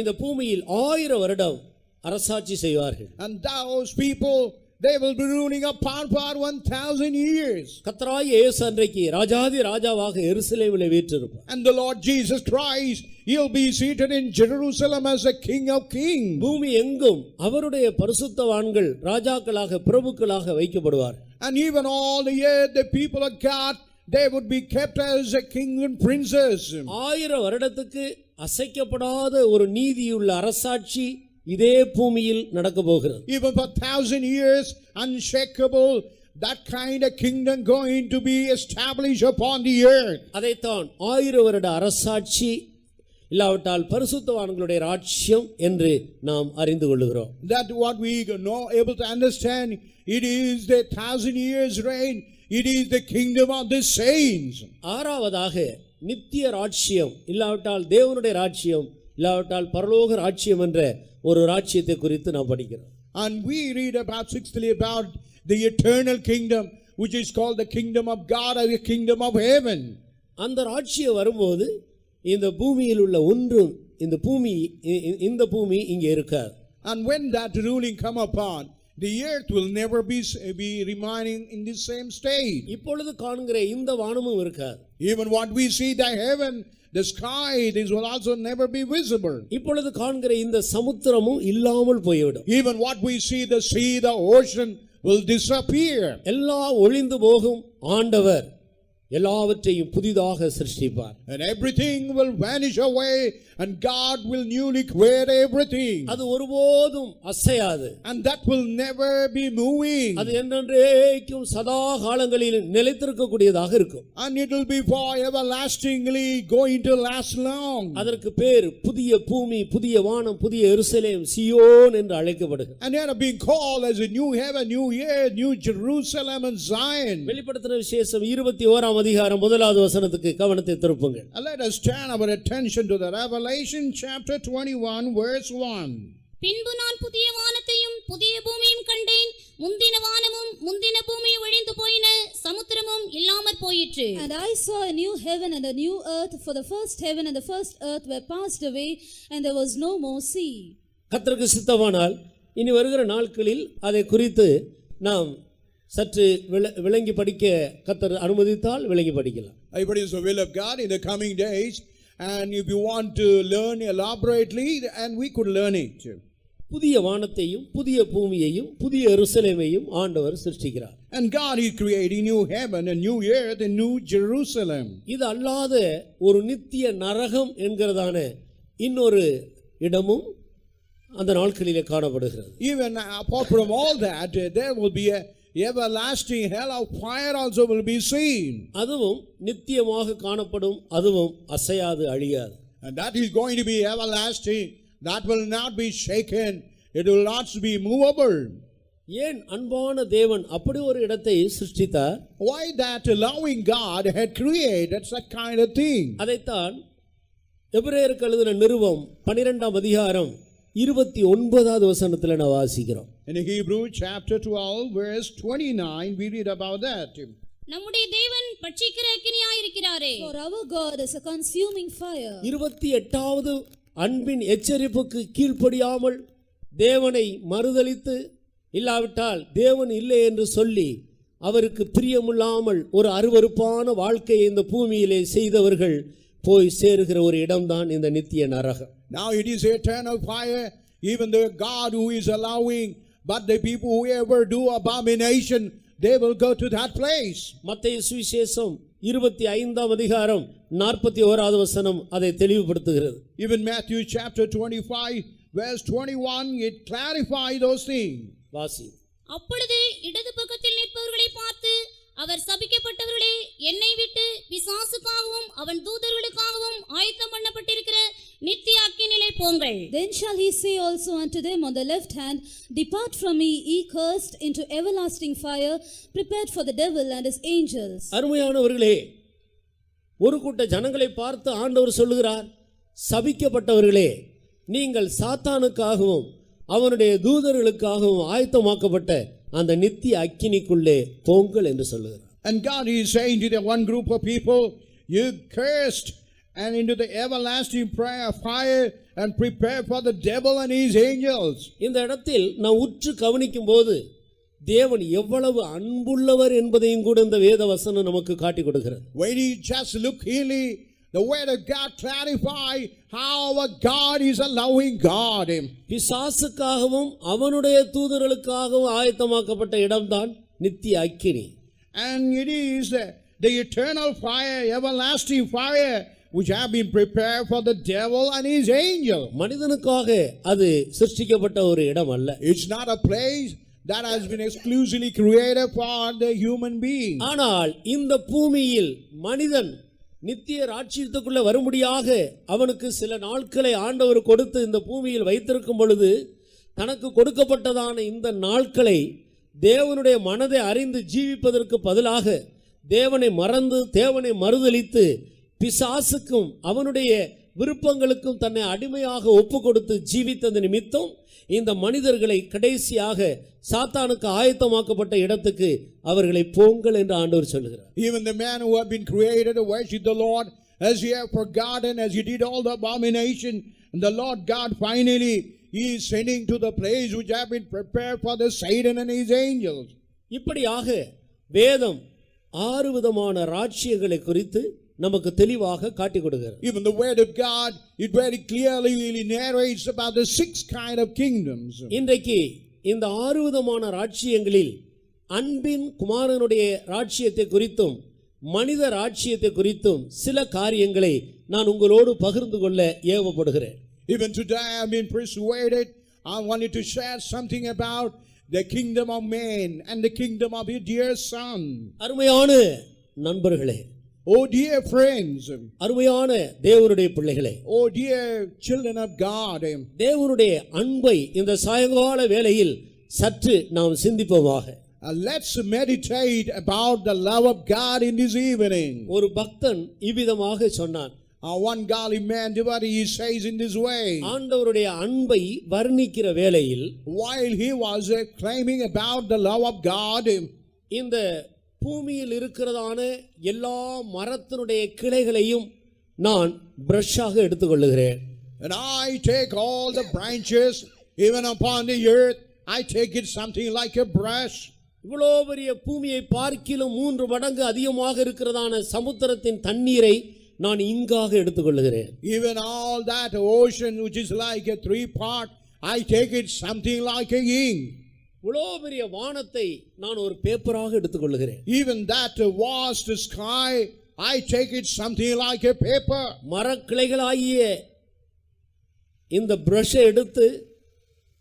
இந்த பூமியில் 1000 வருடம் அரசாட்சி செய்வார்கள். And those people, they will be ruling upon for 1000 years. கர்த்தராகிய இயேசு அன்றைக்கு ராஜாதி ராஜாவாக எருசலேமிலே வீற்றிருப்பார். And the Lord Jesus Christ, He'll be seated in Jerusalem as a King of Kings. பூமி எங்கும் அவருடைய பரிசுத்தவான்கள் ராஜாக்களாக பிரபுக்களாக வைக்கப்படுவார். And even all the earth, the people of God, they would be kept as a king and princess. 1000 வருடத்துக்கு அசைக்கப்படாத ஒரு நீதியுள்ள அரசாட்சி இதே பூமியில் நடக்க போகிறது. Even for 1000 years, unshakable, that kind of kingdom going to be established upon the earth. அதைத்தான் 1000 வருட அரசாட்சி இல்லாவிட்டால் பரிசுத்தவான்களுடைய ராஜ்யம் என்று நாம் அறிந்து கொள்கிறோம். That what we know able to understand, it is the 1000 years reign, it is the kingdom of the saints. ஆறாவதாக நித்திய ராஜ்யம் இல்லாவிட்டால் தேவனுடைய ராஜ்யம் இல்லாவிட்டால் பரலோக ராஜ்யம் என்ற ஒரு ராஜ்யத்தை குறித்து நாம் படிக்கிறோம். And we read about sixthly about the eternal kingdom, which is called the kingdom of God or the kingdom of heaven. அந்த ராஜ்யம் வரும்போது இந்த பூமியில் உள்ள ஒன்றும் இந்த பூமி இங்கே இருக்காது. And when that ruling come upon, the earth will never be remaining in the same state. இப்பொழுது காண்கிற இந்த வானமும் இருக்காது. Even what we see the heaven, the sky, this will also never be visible. இப்பொழுது காண்கிற இந்த சமுத்திரமும் இல்லாமல் போய்விடும். Even what we see, the sea, the ocean will disappear. எல்லாம் ஒளிந்து போகும். ஆண்டவர் எல்லாவற்றையும் புதிதாக சிருஷ்டிப்பார். And everything will vanish away, and God will newly create everything. அது ஒருபோதும் அசையாது. And that will never be moving. அது என்றென்றைக்கும் சதா காலங்களில் நிலைத்திருக்கக்கூடியதாக இருக்கும். And it will be for everlastingly going to last long. அதற்கு பேர் புதிய பூமி, புதிய வானம், புதிய எருசலேம், சியோன் என்று அழைக்கப்படுகிறது. And they are being called as a new heaven, new earth, new Jerusalem and Zion. வெளிப்படுத்தின விசேஷம் 21ஆம் அதிகாரம் 1வது வசனத்துக்கு கவனத்தை திருப்புங்கள். And let us turn our attention to the Revelation chapter 21 verse 1. பின்பு நான் புதிய வானத்தையும் புதிய பூமியும் கண்டேன். முந்தின வானமும் முந்தின பூமியும் ஒழிந்து போயின, சமுத்திரமும் இல்லாமற் போயிற்று. And I saw a new heaven and a new earth, for the first heaven and the first earth were passed away, and there was no more sea. கர்த்தருக்கு சித்தமானால் இனி வருகிற நாட்களில் அதை குறித்து நாம் சற்று விளங்கி படிக்க கர்த்தர் அனுமதித்தால் விளங்கி படிக்கலாம். If it is the will of God in the coming days, and if you want to learn elaborately, and we could learn it. புதிய வானத்தையும் புதிய பூமியையும் புதிய எருசலேமையும் ஆண்டவர் சிருஷ்டிக்கிறார். And God is creating new heaven and new earth and new Jerusalem. இது அல்லாத ஒரு நித்திய நரகம் என்கிறதான இன்னொரு இடமும் அந்த நாட்களிலே காணப்படுகிறது. Even apart from all that, there will be a everlasting hell of fire also will be seen. அதுவும் நித்தியமாக காணப்படும், அதுவும் அசையாது அழியாது. And that is going to be everlasting, that will not be shaken, it will not be movable. ஏன் அன்பான தேவன் அப்படி ஒரு இடத்தை சிருஷ்டித்தார்? Why that loving God had created such kind of thing? அதைத்தான் எபிரேயருக்கு எழுதின நிருபம் 12ஆம் அதிகாரம் 29வது வசனத்தில் நான் வாசிக்கிறோம். In Hebrew chapter 12 verse 29 we read about that. நம்முடைய தேவன் பட்சிக்கிற அக்கினியாய் இருக்கிறாரே. For our God is a consuming fire. 28வது அன்பின் எச்சரிப்புக்கு கீழ்ப்படியாமல் தேவனை மறுதலித்து, இல்லாவிட்டால் தேவன் இல்லை என்று சொல்லி அவருக்கு பிரியமில்லாமல் ஒரு அருவருப்பான வாழ்க்கையை இந்த பூமியிலே செய்தவர்கள் போய் சேருகிற ஒரு இடம்தான் இந்த நித்திய நரகம். Now it is eternal fire, even the God who is allowing, but the people who ever do abomination, they will go to that place. மத்தேயு சுவிசேஷம் 25ஆம் அதிகாரம் 41வது வசனம் அதை தெளிவுபடுத்துகிறது. Even Matthew chapter 25 verse 21, it clarifies those things. வாசி. அப்பொழுது இடது பக்கத்தில் நிற்பவர்களை பார்த்து, அவர் சபிக்கப்பட்டவர்களே, என்னை விட்டு பிசாசுக்காகவும் அவன் தூதர்களுக்காகவும் ஆயத்தம் பண்ணப்பட்டிருக்கிற நித்திய அக்கினியிலே போங்கள். Then shall he say also unto them on the left hand, Depart from me, ye cursed, into everlasting fire, prepared for the devil and his angels. அருமையானவர்களே, ஒரு கூட்ட ஜனங்களை பார்த்து ஆண்டவர் சொல்லுகிறார், சபிக்கப்பட்டவர்களே, நீங்கள் சாத்தானுக்காகவும் அவனுடைய தூதர்களுக்காகவும் ஆயத்தமாக்கப்பட்ட அந்த நித்திய அக்கினிக்குள்ளே போங்கள் என்று சொல்லுகிறார். And God is saying to the one group of people, you cursed, and into the everlasting fire, and prepare for the devil and his angels. இந்த இடத்தில் நான் உற்று கவனிக்கும் போது தேவன் எவ்வளவு அன்புள்ளவர் என்பதையும் கூட இந்த வேத வசனம் நமக்கு காட்டி கொடுக்கிறது. When you just look keenly, the word of God clarify how our God is a loving God. பிசாசுக்காகவும் அவனுடைய தூதர்களுக்காகவும் ஆயத்தமாக்கப்பட்ட இடம்தான் நித்திய அக்கினி. And it is the eternal fire, everlasting fire, which have been prepared for the devil and his angel. மனிதனுக்காக அது சிருஷ்டிக்கப்பட்ட ஒரு இடம் அல்ல. It's not a place that has been exclusively created for the human being. ஆனால் இந்த பூமியில் மனிதன் நித்திய ராஜ்யத்துக்குள்ள வரும்படியாக அவனுக்கு சில நாட்களை ஆண்டவர் கொடுத்து இந்த பூமியில் வைத்திருக்கும் பொழுது, தனக்கு கொடுக்கப்பட்டதான இந்த நாட்களை தேவனுடைய மனதை அறிந்து ஜீவிப்பதற்கு பதிலாக தேவனை மறந்து தேவனை மறுதலித்து பிசாசுக்கும் அவனுடைய விருப்பங்களுக்கும் தன்னை அடிமையாக ஒப்பு கொடுத்து ஜீவித்தது நிமித்தம் இந்த மனிதர்களை கடைசியாக சாத்தானுக்கு ஆயத்தமாக்கப்பட்ட இடத்துக்கு அவர்களை போங்கள் என்று ஆண்டவர் சொல்கிறார். Even the man who have been created to worship the Lord, as he have forgotten, as he did all the abomination, and the Lord God finally he is sending to the place which have been prepared for the Satan and his angels. இப்படியாக வேதம் 6 விதமான ராஜ்யங்களை குறித்து நமக்கு தெளிவாக காட்டிக் கொடுக்கிறது. Even the word of God, it very clearly narrates about the 6 kind of kingdoms. இன்றைக்கு இந்த 6 விதமான ராஜ்யங்களில் அன்பின் குமாரனுடைய ராஜ்யத்தை குறித்தும் மனித ராஜ்யத்தை குறித்தும் சில காரியங்களை நான் உங்களோடு பகிர்ந்து கொள்ள ஏவப்படுகிறேன். Even today I have been persuaded, I wanted to share something about the kingdom of man and the kingdom of your dear son. அருமையான நண்பர்களே, Oh dear friends, அருமையான தேவனுடைய பிள்ளைகளே, oh dear children of God, தேவனுடைய அன்பை இந்த சாயங்கால வேளையில் சற்று நாம் சிந்திப்போமாக. let's meditate about the love of God in this evening. ஒரு பக்தன் இவ்விதமாக சொன்னான். One godly man, devotee, he says in this way, ஆண்டவருடைய அன்பை வர்ணிக்கிற வேளையில் while he was claiming about the love of God, இந்த பூமியில் இருக்கிறதான எல்லா மரத்தினுடைய கிளைகளையும் நான் பிரஷ்ஷாக எடுத்துக்கொள்ளுகிறேன். and I take all the branches even upon the earth, I take it something like a brush. இவ்வளோ பெரிய பூமியை பார்க்கிலும் 3 மடங்கு அதிகமாக இருக்கிறதான சமுத்திரத்தின் தண்ணீரை நான் இங்காக எடுத்துக்கொள்ளுகிறேன். Even all that ocean which is like a 3-part, I take it something like a ink. இவ்வளோ பெரிய வானத்தை நான் ஒரு பேப்பராக எடுத்துக்கொள்ளுகிறேன். Even that vast sky, I take it something like a paper. மரக்கிளைகளாகிய இந்த பிரஷை எடுத்து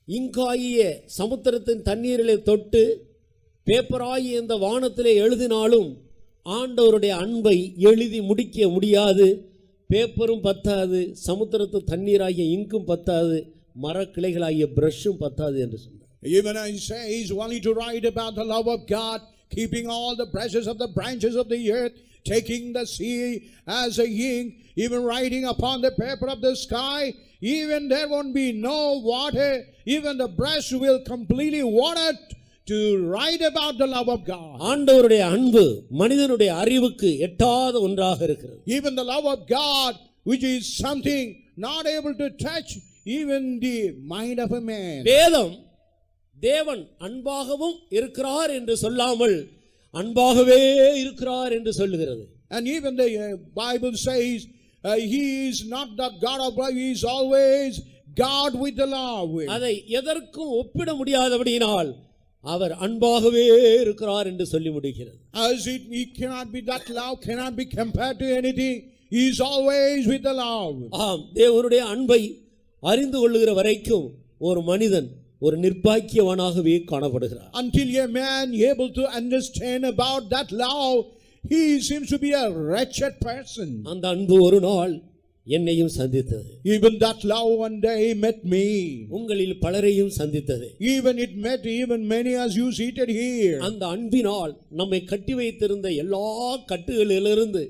இங்காகிய சமுத்திரத்தின் தண்ணீரிலே தொட்டு பேப்பராகிய இந்த வானத்திலே எழுதினாலும் ஆண்டவருடைய அன்பை எழுதி முடிக்க முடியாது. பேப்பரும் பத்தாது, சமுத்திரத்து தண்ணீராகிய இங்கும் பத்தாது, மரக்கிளைகளாகிய பிரஷும் பத்தாது என்று சொன்னார். Even I say he's only to write about the love of God, keeping all the brushes of the branches of the earth, taking the sea as a ink, even writing upon the paper of the sky, even there won't be no water, even the brush will completely water to write about the love of God. ஆண்டவருடைய அன்பு மனிதனுடைய அறிவுக்கு எட்டாத ஒன்றாக இருக்கிறது. Even the love of God, which is something not able to touch even the mind of a man. வேதம் தேவன் அன்பாகவும் இருக்கிறார் என்று சொல்லாமல் அன்பாகவே இருக்கிறார் என்று சொல்லுகிறது. And even the Bible says he is not the God of love, he is always God with the love. அதை எதற்கும் ஒப்பிட முடியாதபடியினால் அவர் அன்பாகவே இருக்கிறார் என்று சொல்லி முடிகிறது. As he cannot be, that love cannot be compared to anything, he is always with the love. ஆம், தேவனுடைய அன்பை அறிந்து கொள்ளுகிற வரைக்கும் ஒரு மனிதன் ஒரு நிர்பாக்கியவனாகவே காணப்படுகிறார். Until a man able to understand about that love, he seems to be a wretched person. அந்த அன்பு ஒரு நாள் என்னையும் சந்தித்தது. Even that love one day met me. உங்களில் பலரையும் சந்தித்தது. Even it met even many as you seated here. அந்த அன்பினால் நம்மை கட்டி வைத்திருந்த எல்லா கட்டுகளிலிருந்து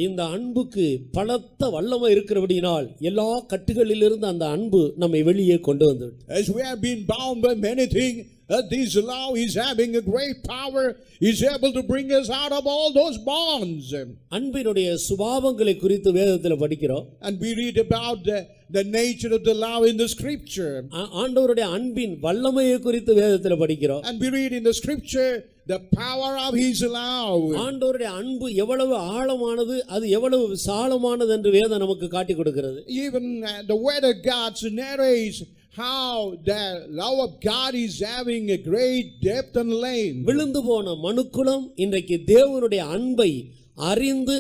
இந்த அன்புக்கு பலத்த வல்லமை இருக்கிறபடியினால் எல்லா கட்டுகளிலிருந்து அந்த அன்பு நம்மை வெளியே கொண்டு வந்துவிட்டது. As we have been bound by many things, this love is having a great power, is able to bring us out of all those bonds. அன்பினுடைய சுபாவங்களை குறித்து வேதத்தில் படிக்கிறோம். And we read about the nature of the love in the scripture. ஆண்டவருடைய அன்பின் வல்லமையை குறித்து வேதத்தில் படிக்கிறோம். And we read in the scripture the power of his love. ஆண்டவருடைய அன்பு எவ்வளவு ஆழமானது, அது எவ்வளவு விசாலமானது என்று வேதம் நமக்கு காட்டிக் கொடுக்கிறது. Even the word of God narrates how the love of God is having a great depth and length. விழுந்து போன மனுக்குலம் இன்றைக்கு தேவனுடைய அன்பை அறிந்து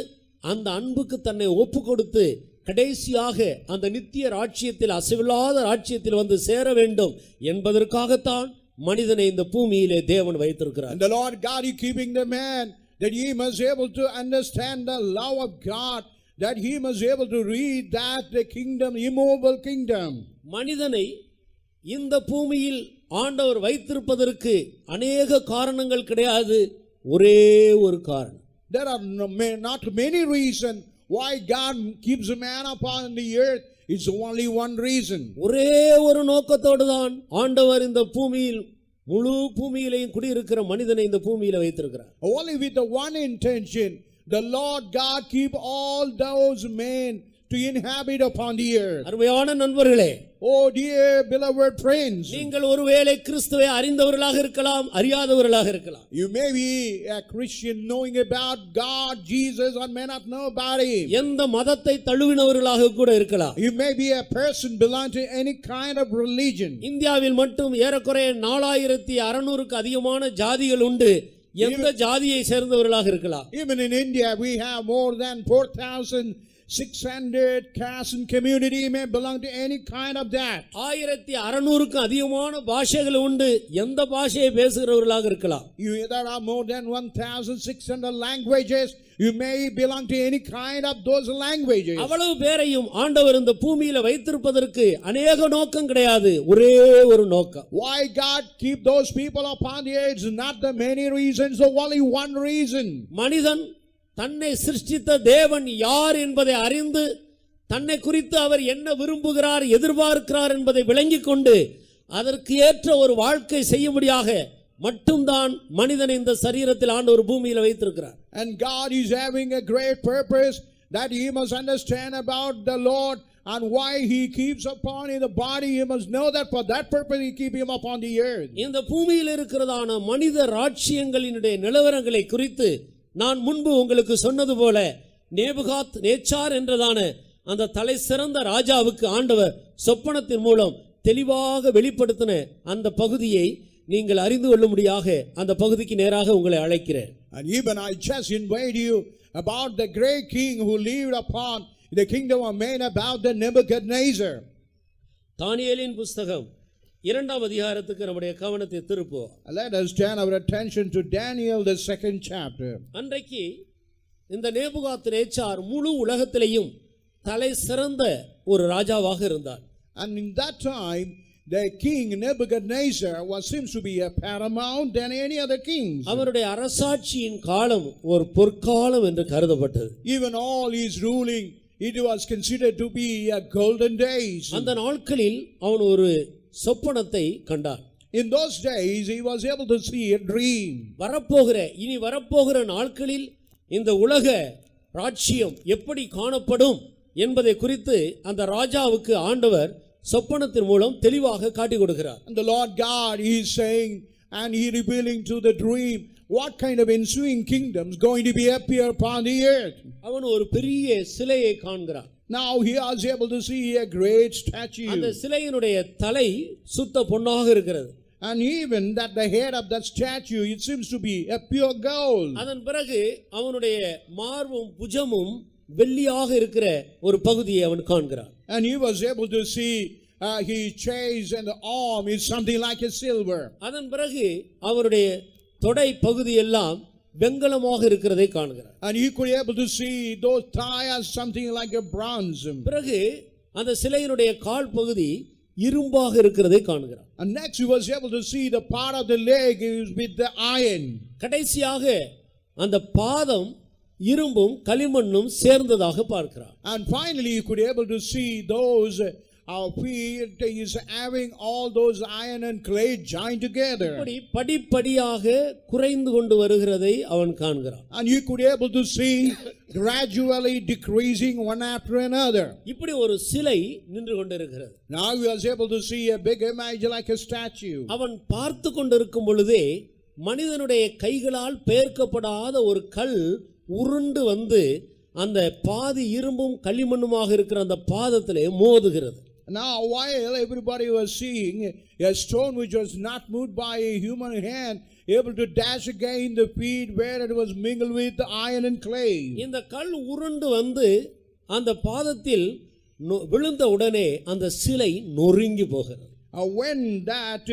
அந்த அன்புக்கு தன்னை ஒப்பு கொடுத்து கடைசியாக அந்த நித்திய ராஜ்யத்தில் அசைவில்லாத ராஜ்யத்தில் வந்து சேர வேண்டும் என்பதற்காகத்தான் மனிதனை இந்த பூமியிலே தேவன் வைத்திருக்கிறார். And the Lord God is keeping the man that he must be able to understand the love of God, that he must be able to read that the kingdom, immovable kingdom. மனிதனை இந்த பூமியில் ஆண்டவர் வைத்திருப்பதற்கு அநேக காரணங்கள் கிடையாது, ஒரே ஒரு காரணம். There are not many reasons why God keeps a man upon the earth. It's only one reason. ஒரே ஒரு நோக்கத்தோடு தான் ஆண்டவர் இந்த பூமியில் முழு பூமியிலேயும் குடியிருக்கிற மனிதனை இந்த பூமியில வைத்திருக்கிறார். Only with the one intention, the Lord God keep all those men to inhabit upon the earth. அருமையான நண்பர்களே, Oh dear beloved friends, நீங்கள் ஒருவேளை கிறிஸ்துவை அறிந்தவர்களாக இருக்கலாம், அறியாதவர்களாக இருக்கலாம். you may be a Christian knowing about God, Jesus, or may not know about Him. எந்த மதத்தை தழுவினவர்களாக கூட இருக்கலாம். You may be a person belonging to any kind of religion. இந்தியாவில் மட்டும் ஏறக்குறைய 4600க்கு அதிகமான ஜாதிகள் உண்டு. எந்த ஜாதியை சேர்ந்தவர்களாக இருக்கலாம். Even in India, we have more than 4,600 castes and community may belong to any kind of that. 1600க்கு அதிகமான பாஷைகள் உண்டு. எந்த பாஷையை பேசுகிறவர்களாக இருக்கலாம். There are more than 1,600 languages. You may belong to any kind of those languages. அவ்வளவு பேரையும் ஆண்டவர் இந்த பூமியில வைத்திருப்பதற்கு அநேக நோக்கம் கிடையாது, ஒரே ஒரு நோக்கம். Why God keep those people upon the earth is not the many reasons, so only one reason. மனிதன் தன்னை சிருஷ்டித்த தேவன் யார் என்பதை அறிந்து, தன்னை குறித்து அவர் என்ன விரும்புகிறார், எதிர்பார்க்கிறார் என்பதை விளங்கிக் கொண்டு அதற்கு ஏற்ற ஒரு வாழ்க்கை செய்யும்படியாக மட்டும்தான் மனிதனை இந்த சரீரத்தில் ஆண்டவர் பூமியில வைத்திருக்கிறார். And God is having a great purpose that he must understand about the Lord and why he keeps upon in the body. He must know that for that purpose he keep him upon the earth. இந்த பூமியில் இருக்கிறதான மனித ராஜ்யங்களினுடைய நிலவரங்களை குறித்து நான் முன்பு உங்களுக்கு சொன்னது போல நேபுகாத் நேச்சார் என்றதான அந்த தலை சிறந்த ராஜாவுக்கு ஆண்டவர் சொப்பனத்தின் மூலம் தெளிவாக வெளிப்படுத்தின அந்த பகுதியை நீங்கள் அறிந்து கொள்ளும்படியாக அந்த பகுதிக்கு நேராக உங்களை அழைக்கிறேன். And even I just invite you about the great king who lived upon the kingdom of man, about the Nebuchadnezzar. தானியேலின் புத்தகம் 2ஆம் அதிகாரத்துக்கு நம்முடைய கவனத்தை திருப்புவோம். Let us turn our attention to Daniel, the 2nd chapter. அன்றைக்கு இந்த நேபுகாத் நேச்சார் முழு உலகத்திலேயும் தலை சிறந்த ஒரு ராஜாவாக இருந்தார். And in that time the king Nebuchadnezzar seems to be a paramount than any other kings. அவருடைய அரசாட்சியின் காலம் ஒரு பொற்காலம் என்று கருதப்பட்டது. Even all his ruling, it was considered to be a golden days. அந்த நாட்களில் அவன் ஒரு சொப்பனத்தை கண்டார். In those days he was able to see a dream. இனி வரப்போகிற நாட்களில் இந்த உலக ராஜ்யம் எப்படி காணப்படும் என்பதை குறித்து அந்த ராஜாவுக்கு ஆண்டவர் சொப்பனத்தின் மூலம் தெளிவாக காட்டி கொடுக்கிறார். And the Lord God is saying and he revealing to the dream what kind of ensuing kingdoms going to be appear upon the earth. அவன் ஒரு பெரிய சிலையை காண்கிறான். Now he was able to see a great statue. அந்த சிலையினுடைய தலை சுத்த பொன்னாக இருக்கிறது. And even that the head of that statue, it seems to be a pure gold. அதன் பிறகு அவனுடைய மார்பும் புஜமும் வெள்ளியாக இருக்கிற ஒரு பகுதியை அவன் காண்கிறான். And he was able to see his chest and the arm is something like a silver. அதன் பிறகு அவருடைய தொடை பகுதி எல்லாம் வெண்கலமாக இருக்கிறதை காண்கிறான். And he could be able to see those thighs something like a bronze. பிறகு அந்த சிலையினுடைய கால் பகுதி இரும்பாக இருக்கிறதை காண்கிறான். And next he was able to see the part of the leg is with the iron. கடைசியாக அந்த பாதம் இரும்பும் களிமண்ணும் சேர்ந்ததாக பார்க்கிறான். And finally you could be able to see those feet is having all those iron and clay joined together. இப்படி படிப்படியாக குறைந்து கொண்டு வருகிறதை அவன் காண்கிறான். And you could be able to see gradually decreasing one after another. இப்படி ஒரு சிலை நின்று கொண்டிருக்கிறது. Now he was able to see a big image like a statue. அவன் பார்த்து கொண்டிருக்கும் பொழுதே மனிதனுடைய கைகளால் பெயர்க்கப்படாத ஒரு கல் உருண்டு வந்து அந்த பாதி இரும்பும் களிமண்ணுமாக இருக்கிற அந்த பாதத்திலே மோதுகிறது. Now while everybody was seeing a stone which was not moved by a human hand able to dash again the feet where it was mingled with the iron and clay. இந்த கல் உருண்டு வந்து அந்த பாதத்தில் விழுந்த உடனே அந்த சிலை நொறுங்கி போகிறது. When that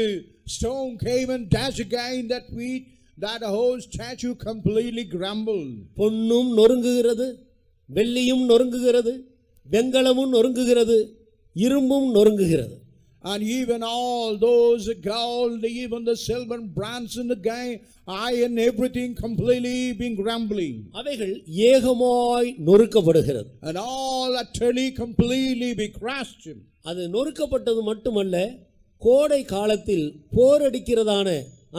stone came and dashed again that feet, that whole statue completely crumbled. பொன்னும் நொறுங்குகிறது, வெள்ளியும் நொறுங்குகிறது, வெண்கலமும் நொறுங்குகிறது, இரும்பும் நொறுங்குகிறது. And even all those gold, even the silver, bronze and the iron, everything completely being crumbling. அவைகள் ஏகமாய் நொறுக்கப்படுகிறது. And all utterly completely be crushed. அது நொறுக்கப்பட்டது மட்டுமல்ல, கோடை காலத்தில் போரடிக்கிறதான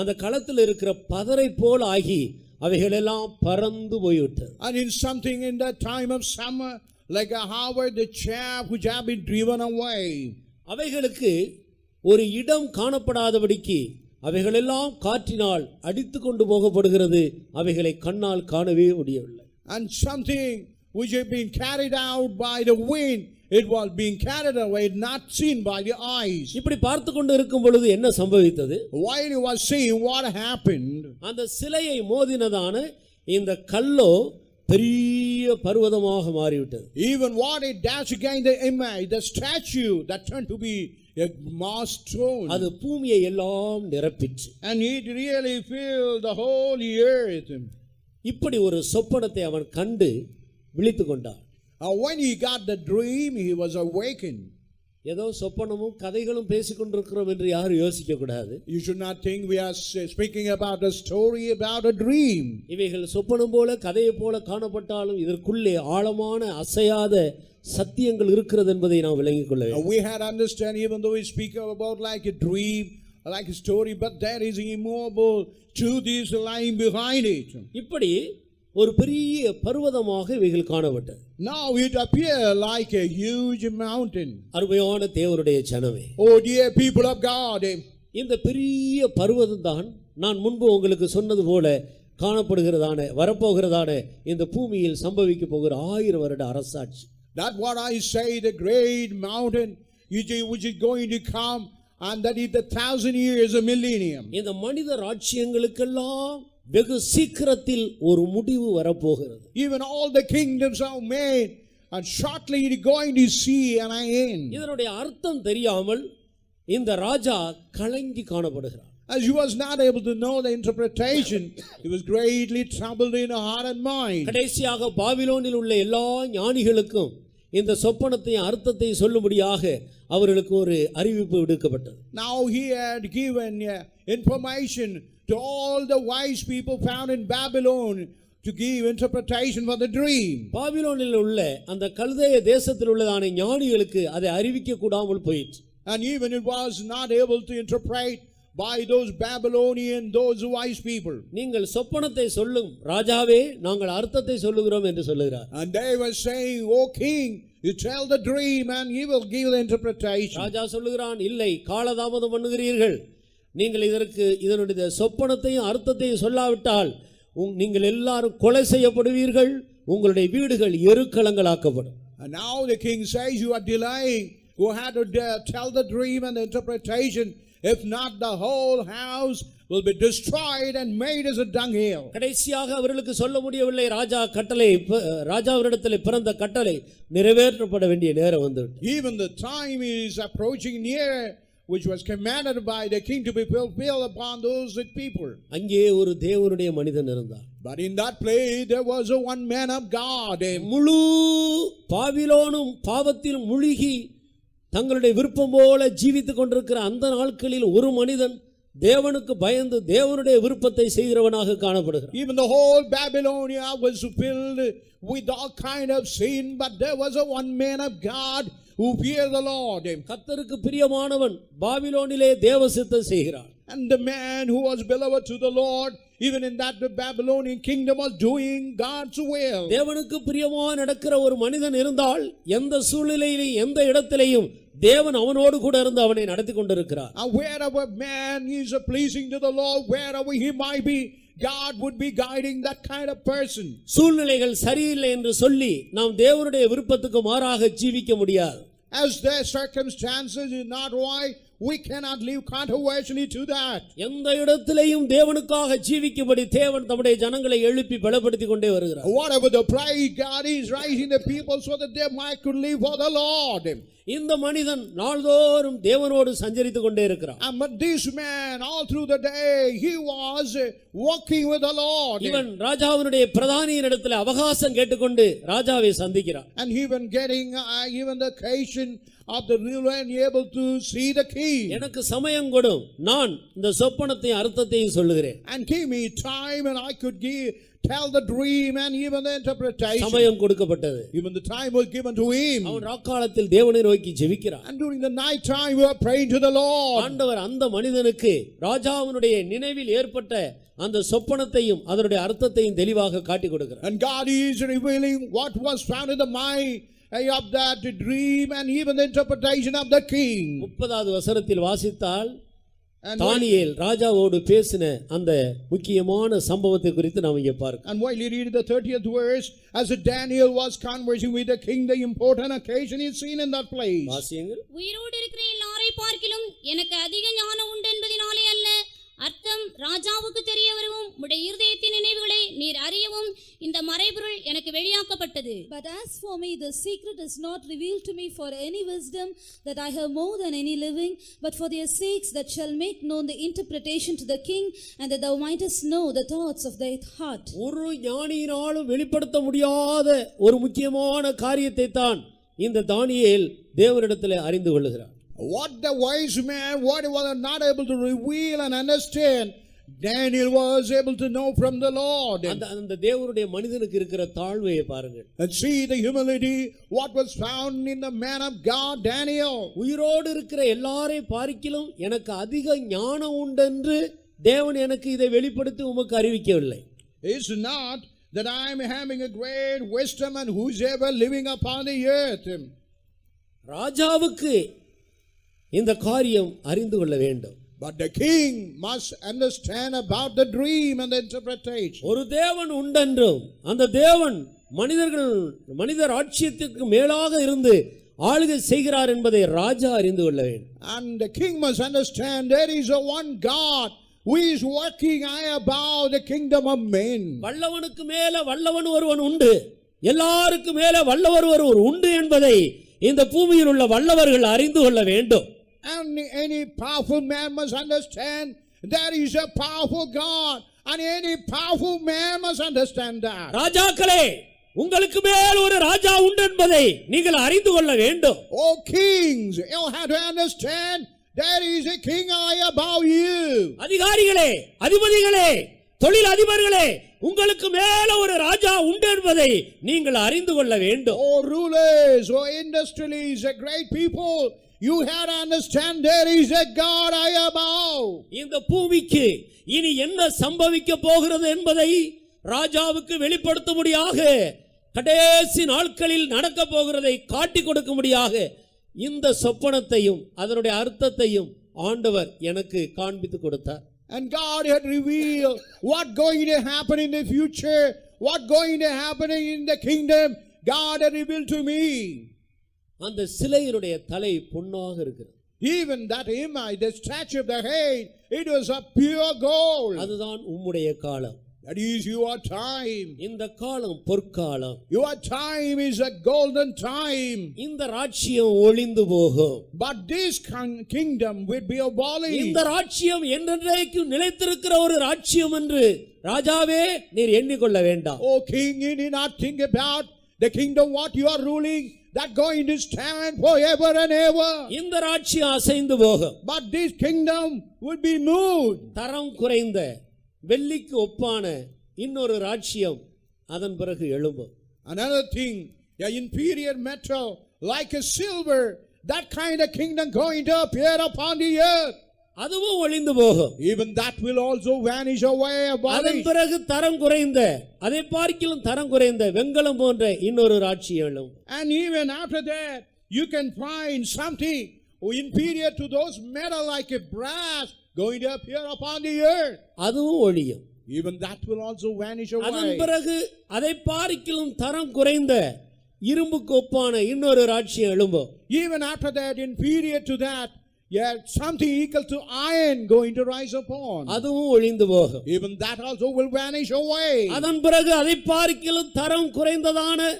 அந்த களத்தில் இருக்கிற பதரை போல் ஆகி அவைகளெல்லாம் பறந்து போய்விட்டது. And in something in that time of summer, like a harvest the chaff which have been driven away. அவைகளுக்கு ஒரு இடம் காணப்படாதபடிக்கு அவைகளெல்லாம் காற்றினால் அடித்து கொண்டு போகப்படுகிறது. அவைகளை கண்ணால் காணவே முடியவில்லை. And something which had been carried out by the wind, it was being carried away, not seen by the eyes. இப்படி பார்த்து கொண்டு இருக்கும் பொழுது என்ன சம்பவித்தது? While he was seeing what happened, அந்த சிலையை மோதினதான இந்த கல்லோ பெரிய பர்வதமாக மாறிவிட்டது. even what it dashed against the image, the statue that turned to be a mass stone, அது பூமியை எல்லாம் நிரப்பிற்று. and it really filled the whole earth. இப்படி ஒரு சொப்பனத்தை அவன் கண்டு விழித்து கொண்டான். When he got the dream, he was awakened. ஏதோ சொப்பனமும் கதைகளும் பேசிக்கொண்டிருக்கிறோம் என்று யாரும் யோசிக்க கூடாது. You should not think we are speaking about a story about a dream. இவைகள் சொப்பனம் போல கதையை போல காணப்பட்டாலும் இதற்குள்ளே ஆழமான அசையாத சத்தியங்கள் இருக்கிறது என்பதை நாம் விளங்கிக் கொள்ள வேண்டும். We had to understand, even though we speak about like a dream, like a story, but there is immovable truth is lying behind it. இப்படி ஒரு பெரிய பர்வதமாக இவைகள் காணப்பட்டது. Now it appeared like a huge mountain. அருமையான தேவனுடைய ஜனமே, Oh dear people of God, இந்த பெரிய பர்வதம் தான் நான் முன்பு உங்களுக்கு சொன்னது போல காணப்படுகிறதான வரப்போகிறதான இந்த பூமியில் சம்பவிக்க போகிற 1000 வருட அரசாட்சி. that's what I say, the great mountain which is going to come, and that is the 1000 years, a millennium. இந்த மனித ராஜ்யங்களுக்கெல்லாம் வெகு சீக்கிரத்தில் ஒரு முடிவு வரப்போகிறது. Even all the kingdoms are made, and shortly it is going to see an end. இதனுடைய அர்த்தம் தெரியாமல் இந்த ராஜா கலங்கி காணப்படுகிறார். As he was not able to know the interpretation, he was greatly troubled in heart and mind. கடைசியாக பாபிலோனில் உள்ள எல்லா ஞானிகளுக்கும் இந்த சொப்பனத்தை அர்த்தத்தை சொல்லும்படியாக அவர்களுக்கு ஒரு அறிவிப்பு விடுக்கப்பட்டது. Now he had given information to all the wise people found in Babylon to give interpretation for the dream. பாபிலோனில் உள்ள அந்த கல்தேய தேசத்தில் உள்ளதான ஞானிகளுக்கு அதை அறிவிக்க கூடாமல் போயிற்று. And even it was not able to interpret by those Babylonian, those wise people. நீங்கள் சொப்பனத்தை சொல்லும் ராஜாவே, நாங்கள் அர்த்தத்தை சொல்லுகிறோம் என்று சொல்லுகிறார். And they were saying, "O king, you tell the dream and he will give the interpretation." ராஜா சொல்லுகிறான், இல்லை, காலதாமதம் பண்ணுகிறீர்கள். நீங்கள் இதனுடைய சொப்பனத்தையும் அர்த்தத்தையும் சொல்லாவிட்டால் நீங்கள் எல்லாரும் கொலை செய்யப்படுவீர்கள், உங்களுடைய வீடுகள் எருக்களங்களாக்கப்படும். And now the king says, "You are delaying. You had to tell the dream and the interpretation. If not, the whole house will be destroyed and made as a dunghill." கடைசியாக அவர்களுக்கு சொல்ல முடியவில்லை. ராஜாவினிடத்தில் பிறந்த கட்டளை நிறைவேற்றப்பட வேண்டிய நேரம் வந்துவிட்டது. Even the time is approaching near, which was commanded by the king to be fulfilled upon those people. அங்கே ஒரு தேவனுடைய மனிதன் இருந்தார். But in that place there was a one man of God. முழு பாபிலோனும் பாவத்தில் முழுகி தங்களுடைய விருப்பம் போல ஜீவித்துக் கொண்டிருக்கிற அந்த நாட்களில் ஒரு மனிதன் தேவனுக்கு பயந்து தேவனுடைய விருப்பத்தை செய்கிறவனாக காணப்படுகிறார். Even the whole Babylonia was filled with all kind of sin, but there was a one man of God who feared the Lord. கர்த்தருக்கு பிரியமானவன் பாபிலோனிலே தேவசித்தம் செய்கிறார். And the man who was beloved to the Lord, even in that the Babylonian kingdom, was doing God's will. தேவனுக்கு பிரியமாக நடக்கிற ஒரு மனிதன் இருந்தால் எந்த சூழ்நிலையிலும் எந்த இடத்திலேயும் தேவன் அவனோடு கூட இருந்து அவனை நடத்தி கொண்டிருக்கிறார். And wherever man is pleasing to the Lord, wherever he might be, God would be guiding that kind of person. சூழ்நிலைகள் சரியில்லை என்று சொல்லி நாம் தேவனுடைய விருப்பத்துக்கு மாறாக ஜீவிக்க முடியாது. As their circumstances is not right, we cannot live controversially to that. எந்த இடத்திலேயும் தேவனுக்காக ஜீவிக்கும்படி தேவன் தம்முடைய ஜனங்களை எழுப்பி பலப்படுத்திக் கொண்டே வருகிறார். Whatever the pride, God is raising the people so that they might could live for the Lord. இந்த மனிதன் நாள்தோறும் தேவனோடு சஞ்சரித்துக் கொண்டே இருக்கிறான். But this man, all through the day, he was walking with the Lord. இவன் ராஜாவினுடைய பிரதானியினிடத்தில் அவகாசம் கேட்டுக்கொண்டு ராஜாவை சந்திக்கிறான். And even getting even the occasion of the ruler and able to see the king. எனக்கு சமயம் கொடும், நான் இந்த சொப்பனத்தையும் அர்த்தத்தையும் சொல்லுகிறேன். And give me time and I could tell the dream and even the interpretation. சமயம் கொடுக்கப்பட்டது. Even the time was given to him. அவன் ராக்காலத்தில் தேவனை நோக்கி ஜெபிக்கிறான். And during the night time we were praying to the Lord. ஆண்டவர் அந்த மனிதனுக்கு ராஜாவினுடைய நினைவில் ஏற்பட்ட அந்த சொப்பனத்தையும் அதனுடைய அர்த்தத்தையும் தெளிவாக காட்டி கொடுக்கிறார். And God is revealing what was found in the mind of that dream and even the interpretation of the king. 30வது வசனத்தில் வாசித்தால் And தானியேல் ராஜாவோடு பேசின அந்த முக்கியமான சம்பவத்தை குறித்து நாம் இங்கே பார்க்கிறோம். And while you read the 30th verse, as Daniel was conversing with the king, the important occasion is seen in that place. வாசியுங்கள். உயிரோடு இருக்கிற எல்லாரை பார்க்கிலும் எனக்கு அதிக ஞானம் உண்டு என்பதினாலே அல்ல, அர்த்தம் ராஜாவுக்கு தெரிய வரவும் உம்முடைய இருதயத்தின் நினைவுகளை நீர் அறியவும் இந்த மறைபொருள் எனக்கு வெளியாக்கப்பட்டது. But as for me, the secret is not revealed to me for any wisdom that I have more than any living, but for their sakes that shall make known the interpretation to the king, and that thou mightest know the thoughts of thy heart. ஒரு ஞானியினாலும் வெளிப்படுத்த முடியாத ஒரு முக்கியமான காரியத்தை தான் இந்த தானியேல் தேவனிடத்திலே அறிந்து கொள்ளுகிறார். What the wise man, what he was not able to reveal and understand, Daniel was able to know from the Lord. அந்த தேவனுடைய மனிதனுக்கு இருக்கிற தாழ்வையை பாருங்கள். And see the humility, what was found in the man of God, Daniel. உயிரோடு இருக்கிற எல்லாரை பார்க்கிலும் எனக்கு அதிக ஞானம் உண்டென்று தேவன் எனக்கு இதை வெளிப்படுத்தி உமக்கு அறிவிக்கவில்லை. It's not that I am having a great wisdom and who's ever living upon the earth. ராஜாவுக்கு இந்த காரியம் அறிந்து கொள்ள வேண்டும். But the king must understand about the dream and the interpretation. ஒரு தேவன் உண்டென்றும் அந்த தேவன் மனிதர் ஆட்சியத்துக்கு மேலாக இருந்து ஆளுகை செய்கிறார் என்பதை ராஜா அறிந்து கொள்ள வேண்டும். And the king must understand there is a one God who is working high above the kingdom of men. வல்லவனுக்கு மேல வல்லவன் ஒருவன் உண்டு, எல்லாருக்கும் மேல வல்லவர் ஒருவர் உண்டு என்பதை இந்த பூமியில் உள்ள வல்லவர்கள் அறிந்து கொள்ள வேண்டும். And any powerful man must understand there is a powerful God, and any powerful man must understand that. ராஜாக்களே, உங்களுக்கு மேல் ஒரு ராஜா உண்டு என்பதை நீங்கள் அறிந்து கொள்ள வேண்டும். Oh kings, you have to understand there is a king high above you. அதிகாரிகளே, அதிபதிகளே, தொழில் அதிபர்களே, உங்களுக்கு மேல ஒரு ராஜா உண்டு என்பதை நீங்கள் அறிந்து கொள்ள வேண்டும். Oh rulers, oh industrialists, great people, you have to understand there is a God high above. இந்த பூமிக்கு இனி என்ன சம்பவிக்க போகிறது என்பதை ராஜாவுக்கு வெளிப்படுத்தும்படியாக கடைசி நாட்களில் நடக்க போகிறதை காட்டிக் கொடுக்கும்படியாக இந்த சொப்பனத்தையும் அதனுடைய அர்த்தத்தையும் ஆண்டவர் எனக்கு காண்பித்து கொடுத்தார். And God had revealed what going to happen in the future, what going to happen in the kingdom. God had revealed to me. அந்த சிலையினுடைய தலை பொன்னாக இருக்கிறது. Even that image, the statue of the head, it was of pure gold. அதுதான் உம்முடைய காலம். That is your time. இந்த காலம் பொற்காலம். Your time is a golden time. இந்த ராஜ்யம் ஒளிந்து போகும். But this kingdom will be abolished. இந்த ராஜ்யம் என்றென்றைக்கும் நிலைத்திருக்கிற ஒரு ராஜ்யம் என்று ராஜாவே நீர் எண்ணிக்கொள்ள வேண்டாம். Oh king, you need not think about the kingdom what you are ruling, that going to stand forever and ever. இந்த ராஜ்யம் அசைந்து போகும். But this kingdom will be moved. தரம் குறைந்த வெள்ளிக்கு ஒப்பான இன்னொரு ராஜ்யம் அதன் பிறகு எழும்பும். Another thing, the inferior metal like a silver, that kind of kingdom going to appear upon the earth. அதுவும் ஒளிந்து போகும். Even that will also vanish away. அதன் பிறகு தரம் குறைந்த, அதை பார்க்கிலும் தரம் குறைந்த வெண்கலம் போன்ற இன்னொரு ராஜ்யம் எழும்பும். And even after that you can find something inferior to those metal like a brass going to appear upon the earth. அதுவும் ஒளியும். Even that will also vanish அதன் away. பிறகு அதை பார்க்கிலும் தரம் குறைந்த இரும்புக்கு ஒப்பான இன்னொரு ராஜ்யம் எழும்பும். Even after that, inferior to that, yeah, something equal to iron going to rise upon. அதுவும் ஒளிந்து போகும். Even that also will vanish away. அதன் பிறகு அதை பார்க்கிலும் தரம் குறைந்ததான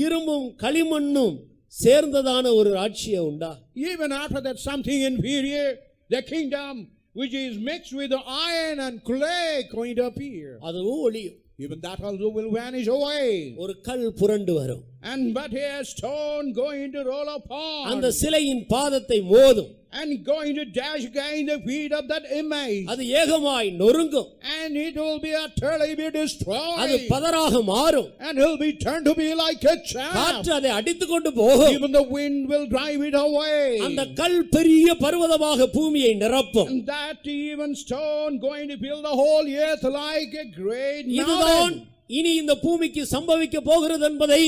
இரும்பும் களிமண்ணும் சேர்ந்ததான ஒரு ராஜ்யம் உண்டா? Even after that, something inferior, the kingdom which is mixed with the iron and clay going to appear. அதுவும் ஒளியும். Even that also will vanish away. ஒரு கல் புரண்டு வரும். And but a stone going to roll upon. அந்த சிலையின் பாதத்தை மோதும். And going to dash against the feet of that image. அது ஏகமாய் நொறுங்கும். And it will be utterly be destroyed. அது பதராக மாறும். And it will be turned to be like a chaff. காற்று அதை அடித்துக் கொண்டு போகும். Even the wind will drive it away. அந்த கல் பெரிய பர்வதமாக பூமியை நிரப்பும். And that even stone going to fill the whole earth like a great இதுதான் mountain. இனி இந்த பூமிக்கு சம்பவிக்க போகிறது என்பதை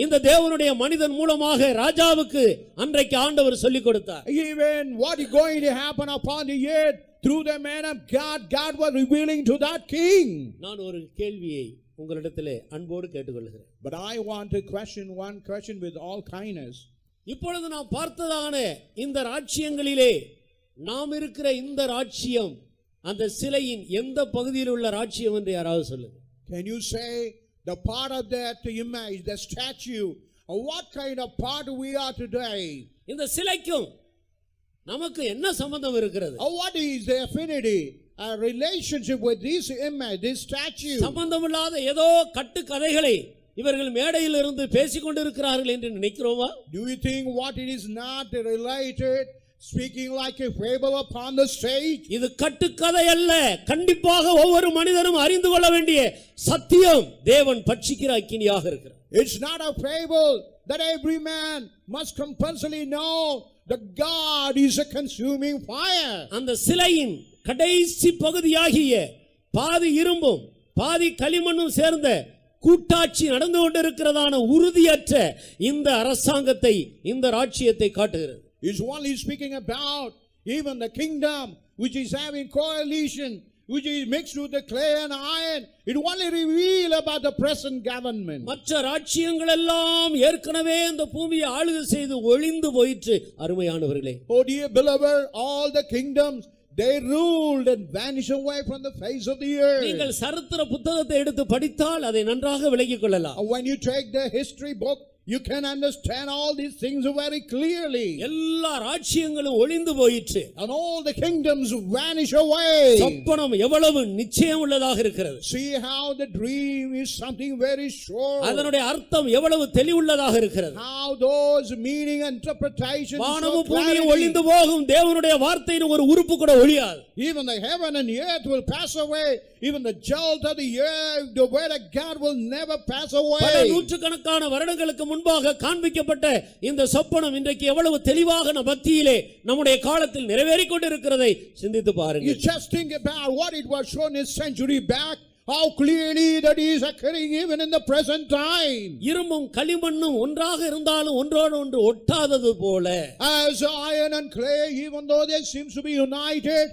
இந்த தேவனுடைய மனிதன் மூலமாக ராஜாவுக்கு அன்றைக்கு ஆண்டவர் சொல்லிக் கொடுத்தார். Even what is going to happen upon the earth through the man of God, God was revealing to that king. நான் ஒரு கேள்வியை உங்களிடத்திலே அன்போடு கேட்டுக்கொள்கிறேன். But I want to question one question with all kindness. இப்பொழுது நாம் பார்த்ததான இந்த ராஜ்யங்களிலே நாம் இருக்கிற இந்த ராஜ்யம் அந்த சிலையின் எந்த பகுதியில் உள்ள ராஜ்யம் என்று யாராவது சொல்லுங்க. Can you say the part of that image, the statue, or what kind of part we are today? இந்த சிலைக்கும் நமக்கு என்ன சம்பந்தம் இருக்கிறது? Or what is the affinity, a relationship with this image, this statue? சம்பந்தமில்லாத ஏதோ கட்டு கதைகளை இவர்கள் மேடையில் இருந்து பேசிக் கொண்டிருக்கிறார்கள் என்று நினைக்கிறோமா? Do you think what it is not related, speaking like a fable upon the stage? இது கட்டுக்கதை அல்ல. கண்டிப்பாக ஒவ்வொரு மனிதனும் அறிந்து கொள்ள வேண்டிய சத்தியம் தேவன் பட்சிக்கிற அக்கினியாக இருக்கிறார். It's not a fable that every man must compulsorily know that God is a consuming fire. அந்த சிலையின் கடைசி பகுதியாகிய பாதி இரும்பும் பாதி களிமண்ணும் சேர்ந்த கூட்டாட்சி நடந்து கொண்டிருக்கிறதான உறுதியற்ற இந்த அரசாங்கத்தை, இந்த ராஜ்யத்தை காட்டுகிறது. Is only speaking about even the kingdom which is having coalition, which is mixed with the clay and iron. It only reveal about the present government. மற்ற ராஜ்யங்கள் எல்லாம் ஏற்கனவே இந்த பூமியை ஆளுகை செய்து ஒளிந்து போயிற்று. அருமையானவர்களே, Oh dear beloved, all the kingdoms, they ruled and vanished away from the face of the earth. நீங்கள் சரித்திர புத்தகத்தை எடுத்து படித்தால் அதை நன்றாக விளங்கிக் கொள்ளலாம். When you take the history book, you can understand all these things very clearly. எல்லா ராஜ்யங்களும் ஒளிந்து போயிற்று. And all the kingdoms vanish away. சொப்பனம் எவ்வளவு நிச்சயம் உள்ளதாக இருக்கிறது. See how the dream is something very sure. அதனுடைய அர்த்தம் எவ்வளவு தெளிவுள்ளதாக இருக்கிறது. How those meaning interpretations. வானமும் பூமியும் ஒளிந்து போகும், தேவனுடைய வார்த்தையின் ஒரு உறுப்பு கூட ஒளியாது. Even the heaven and the earth will pass away. Even the jolt of the earth, the word of God will never pass away. பல நூற்றுக்கணக்கான வருடங்களுக்கு முன்பாக காண்பிக்கப்பட்ட இந்த சொப்பனம் இன்றைக்கு எவ்வளவு தெளிவாக நம் மத்தியிலே நம்முடைய காலத்தில் நிறைவேறிக் கொண்டிருக்கிறதை சிந்தித்து You பாருங்கள். just think about what it was shown a century back, how clearly that is occurring even in the present time. இரும்பும் களிமண்ணும் ஒன்றாக இருந்தாலும் ஒன்றோடு ஒன்று ஒட்டாதது போல, As iron and clay, even though they seem to be united,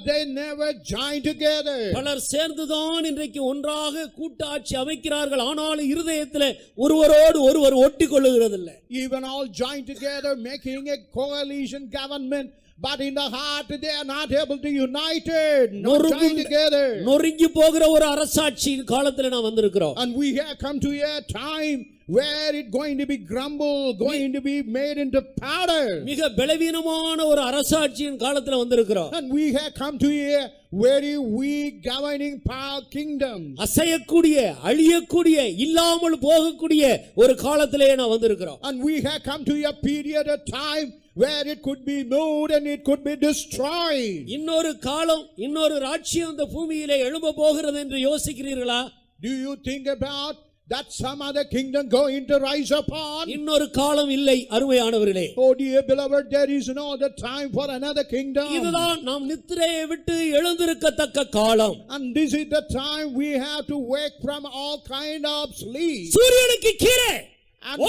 they never join together. பலர் சேர்ந்துதான் இன்றைக்கு ஒன்றாக கூட்டாட்சி அமைக்கிறார்கள். ஆனாலும் இருதயத்தில் ஒருவரோடு ஒருவர் ஒட்டிக் கொள்ளுகிறதில்லை. Even all join together making a coalition government, but in the heart they are not able to unite it, not join together. நொறுங்கி போகிற ஒரு அரசாட்சியின் காலத்தில் நாம் வந்திருக்கிறோம். And we have come to a time where it going to be grumble, going to be made into powder. மிக பலவீனமான ஒரு அரசாட்சியின் காலத்தில் வந்திருக்கிறோம். And we have come to a very weak governing power kingdom. அசையக்கூடிய, அழியக்கூடிய, இல்லாமல் போகக்கூடிய ஒரு காலத்திலே நாம் வந்திருக்கிறோம். And we have come to a period of time where it could be moved and it could be destroyed. இன்னொரு காலம், இன்னொரு ராஜ்யம் இந்த பூமியிலே எழும்ப போகிறது என்று யோசிக்கிறீர்களா? Do you think about that some other kingdom going to rise upon? இன்னொரு காலம் இல்லை அருமையானவர்களே. Oh dear beloved, there is no other time for another kingdom. இதுதான் நாம் நித்திரையை விட்டு எழுந்திருக்கத்தக்க காலம். And this is the time we have to wake from all kind of sleep. சூரியனுக்கு கீழே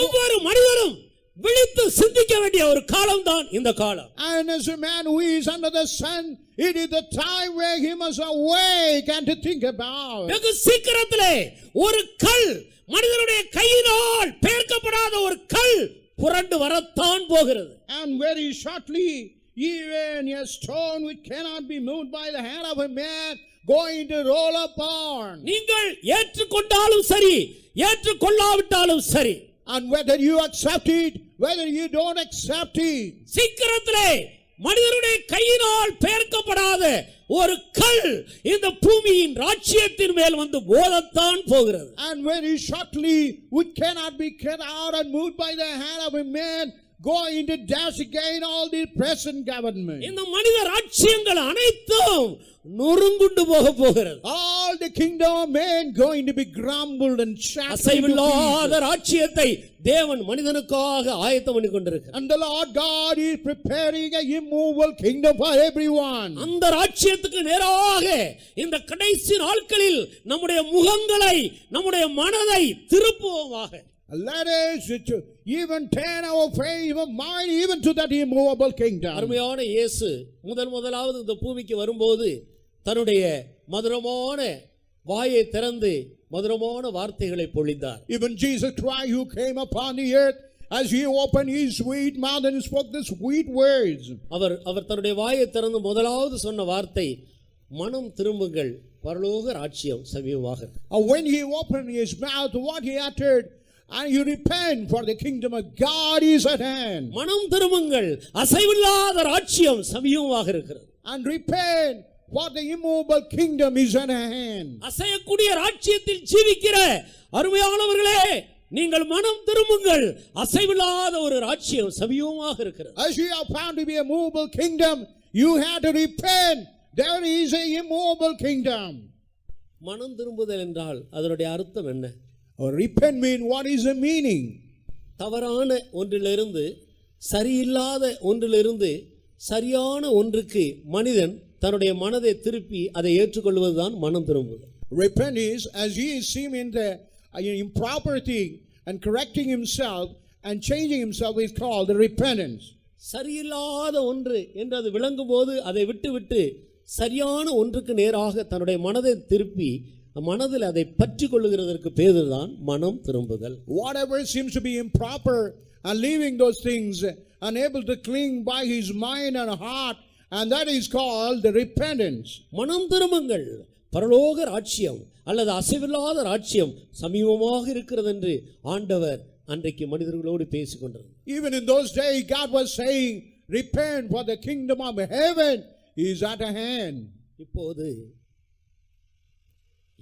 ஒவ்வொரு மனிதனும் விழித்து சிந்திக்க வேண்டிய ஒரு காலம் தான் இந்த காலம். And as a man who is under the sun, it is the time where he must awake and to think about. வெகு சீக்கிரத்திலே ஒரு கல், மனிதனுடைய கையினால் பெயர்க்கப்படாத ஒரு கல் புரண்டு வரத்தான் போகிறது. And very shortly, even a stone which cannot be moved by the hand of a man going to roll upon. நீங்கள் ஏற்றுக்கொண்டாலும் சரி, ஏற்றுக்கொள்ளாவிட்டாலும் சரி, And whether you accept it, whether you don't accept it, சீக்கிரத்திலே மனிதனுடைய கையினால் பெயர்க்கப்படாத ஒரு கல் இந்த பூமியின் ராஜ்யத்தின் மேல் வந்து மோதத்தான் போகிறது. and very shortly, which cannot be cut out and moved by the hand of a man, going to dash again all the present government. இந்த மனித ராஜ்யங்கள் அனைத்தும் நொறுங்குண்டு போக போகிறது. All the kingdom of man going to be grumbled and shattered. அசைவில்லாத ராஜ்யத்தை தேவன் மனிதனுக்காக ஆயத்தம் பண்ணி கொண்டிருக்கிறார். And the Lord God is preparing a immovable kingdom for everyone. அந்த ராஜ்யத்துக்கு நேராக இந்த கடைசி நாட்களில் நம்முடைய முகங்களை, நம்முடைய மனதை திருப்புவோமாக. Let us even turn our faith, our mind, even to that immovable kingdom. அருமையான இயேசு முதலாவது இந்த பூமிக்கு வரும்போது தன்னுடைய மதுரமான வாயை திறந்து மதுரமான வார்த்தைகளை பொழிந்தார். Even Jesus Christ, who came upon the earth, as he opened his sweet mouth and spoke the sweet words. அவர் தன்னுடைய வாயை திறந்து முதலாவது சொன்ன வார்த்தை, மனம் திரும்புங்கள், பரலோக ராஜ்யம் சமீபமாக. When he opened his mouth, what he uttered, and you repent, for the kingdom of God is at hand. மனம் திரும்புங்கள், அசைவில்லாத ராஜ்யம் சமீபமாக இருக்கிறது. And repent, for the immovable kingdom is at hand. அசையக்கூடிய ராஜ்யத்தில் ஜீவிக்கிற அருமையானவர்களே, நீங்கள் மனம் திரும்புங்கள், அசைவில்லாத ஒரு ராஜ்யம் சமீபமாக இருக்கிறது. As you have found to be a movable kingdom, you have to repent. There is a immovable kingdom. மனம் திரும்புதல் என்றால் அதனுடைய அர்த்தம் என்ன? Or repent mean, what is the meaning? தவறான ஒன்றிலிருந்து சரியில்லாத ஒன்றிலிருந்து சரியான ஒன்றுக்கு மனிதன் தன்னுடைய மனதை திருப்பி அதை ஏற்றுக்கொள்வதுதான் மனம் திரும்புதல். Repent is, as he is seen in the improper thing and correcting himself and changing himself, is called the repentance. சரியில்லாத ஒன்று என்று அது விளங்கும் போது அதை விட்டு சரியான ஒன்றுக்கு நேராக தன்னுடைய மனதை திருப்பி மனதில் அதை பற்றி கொள்ளுகிறதற்கு பேர்தான் மனம் திரும்புதல். Whatever seems to be improper and leaving those things, unable to cling by his mind and heart, and that is called the repentance. மனம் திரும்புங்கள், பரலோக ராஜ்யம் அல்லது அசைவில்லாத ராஜ்யம் சமீபமாக இருக்கிறது என்று ஆண்டவர் அன்றைக்கு மனிதர்களோடு பேசிக் கொண்டிருந்தார். Even in those days, God was saying, repent, for the kingdom of heaven is at hand. இப்போது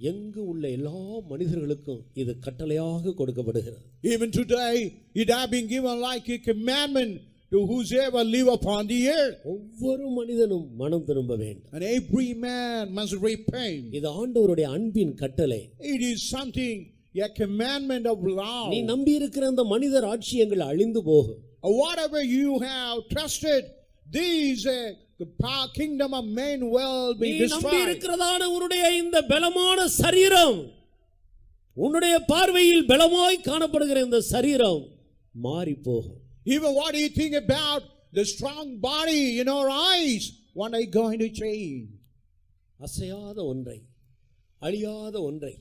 எங்கு உள்ள எல்லா மனிதர்களுக்கும் இது கட்டளையாக கொடுக்கப்படுகிறது. Even today, it has been given like a commandment to whosoever live upon the earth. ஒவ்வொரு மனிதனும் மனம் திரும்ப வேண்டும். And every man must repent. இது ஆண்டவருடைய அன்பின் கட்டளை. It is something, a commandment of love. நீ நம்பி இருக்கிற அந்த மனித ராஜ்யங்கள் அழிந்து போகும். Whatever you have trusted, these the kingdom of men will be நீ நம்பி destroyed. இருக்கிறதான உன்னுடைய இந்த பலமான சரீரம், உன்னுடைய பார்வையில் பலமாய் காணப்படுகிற இந்த சரீரம் மாறி போகும். Even what you think about the strong body in our eyes, what are you going to change? அசையாத ஒன்றை, அழியாத ஒன்றை,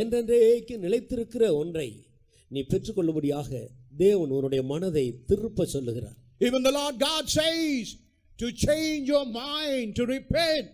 என்றென்றைக்கு நிலைத்திருக்கிற ஒன்றை நீ பெற்றுக்கொள்ளும்படியாக தேவன் உன்னுடைய மனதை திருப்ப சொல்லுகிறார். Even the Lord God says to change your mind, to repent,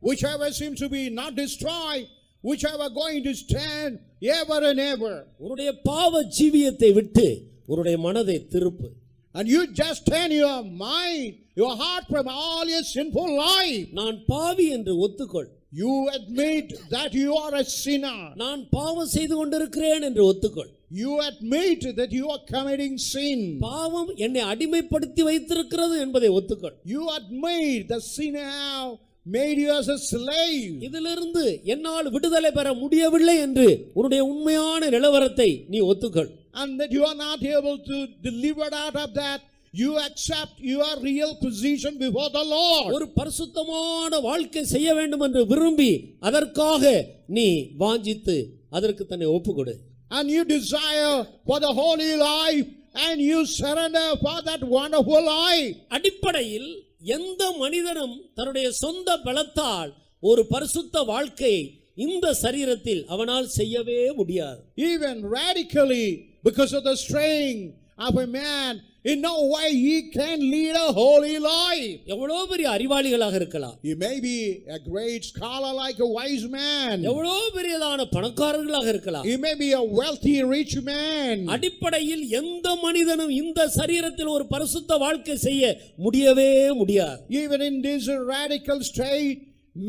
whichever seems to be not destroyed, whichever going to stand ever and ever. உன்னுடைய பாவ ஜீவியத்தை விட்டு உன்னுடைய மனதை திருப்பு. And you just turn your mind, your heart from all your sinful life. நான் பாவி என்று ஒத்துக்கொள். You admit that you are a sinner. நான் பாவம் செய்து கொண்டிருக்கிறேன் என்று ஒத்துக்கொள். You admit that you are committing sin. பாவம் என்னை அடிமைப்படுத்தி வைத்திருக்கிறது என்பதை ஒத்துக்கொள். You admit the sin have made you as a slave. இதிலிருந்து என்னால் விடுதலை பெற முடியவில்லை என்று உன்னுடைய உண்மையான நிலவரத்தை நீ ஒத்துக்கொள். And that you are not able to deliver out of that. You accept your real position before the Lord. ஒரு பரிசுத்தமான வாழ்க்கை செய்ய வேண்டும் என்று விரும்பி அதற்காக நீ வாஞ்சித்து அதற்கு தன்னை ஒப்புக்கொடு. And you desire for the holy life, and you surrender for that wonderful life. அடிப்படையில் எந்த மனிதனும் தன்னுடைய சொந்த பலத்தால் ஒரு பரிசுத்த வாழ்க்கையை இந்த சரீரத்தில் அவனால் செய்யவே முடியாது. Even radically, because of the strength of a man, in no way he can lead a holy life. எவ்வளவு பெரிய அறிவாளிகளாக இருக்கலாம். He may be a great scholar like a wise man. எவ்வளவு பெரியதான பணக்காரர்களாக இருக்கலாம். He may be a wealthy rich man. அடிப்படையில் எந்த மனிதனும் இந்த சரீரத்தில் ஒரு பரிசுத்த வாழ்க்கை செய்ய முடியவே முடியாது. Even in this radical state,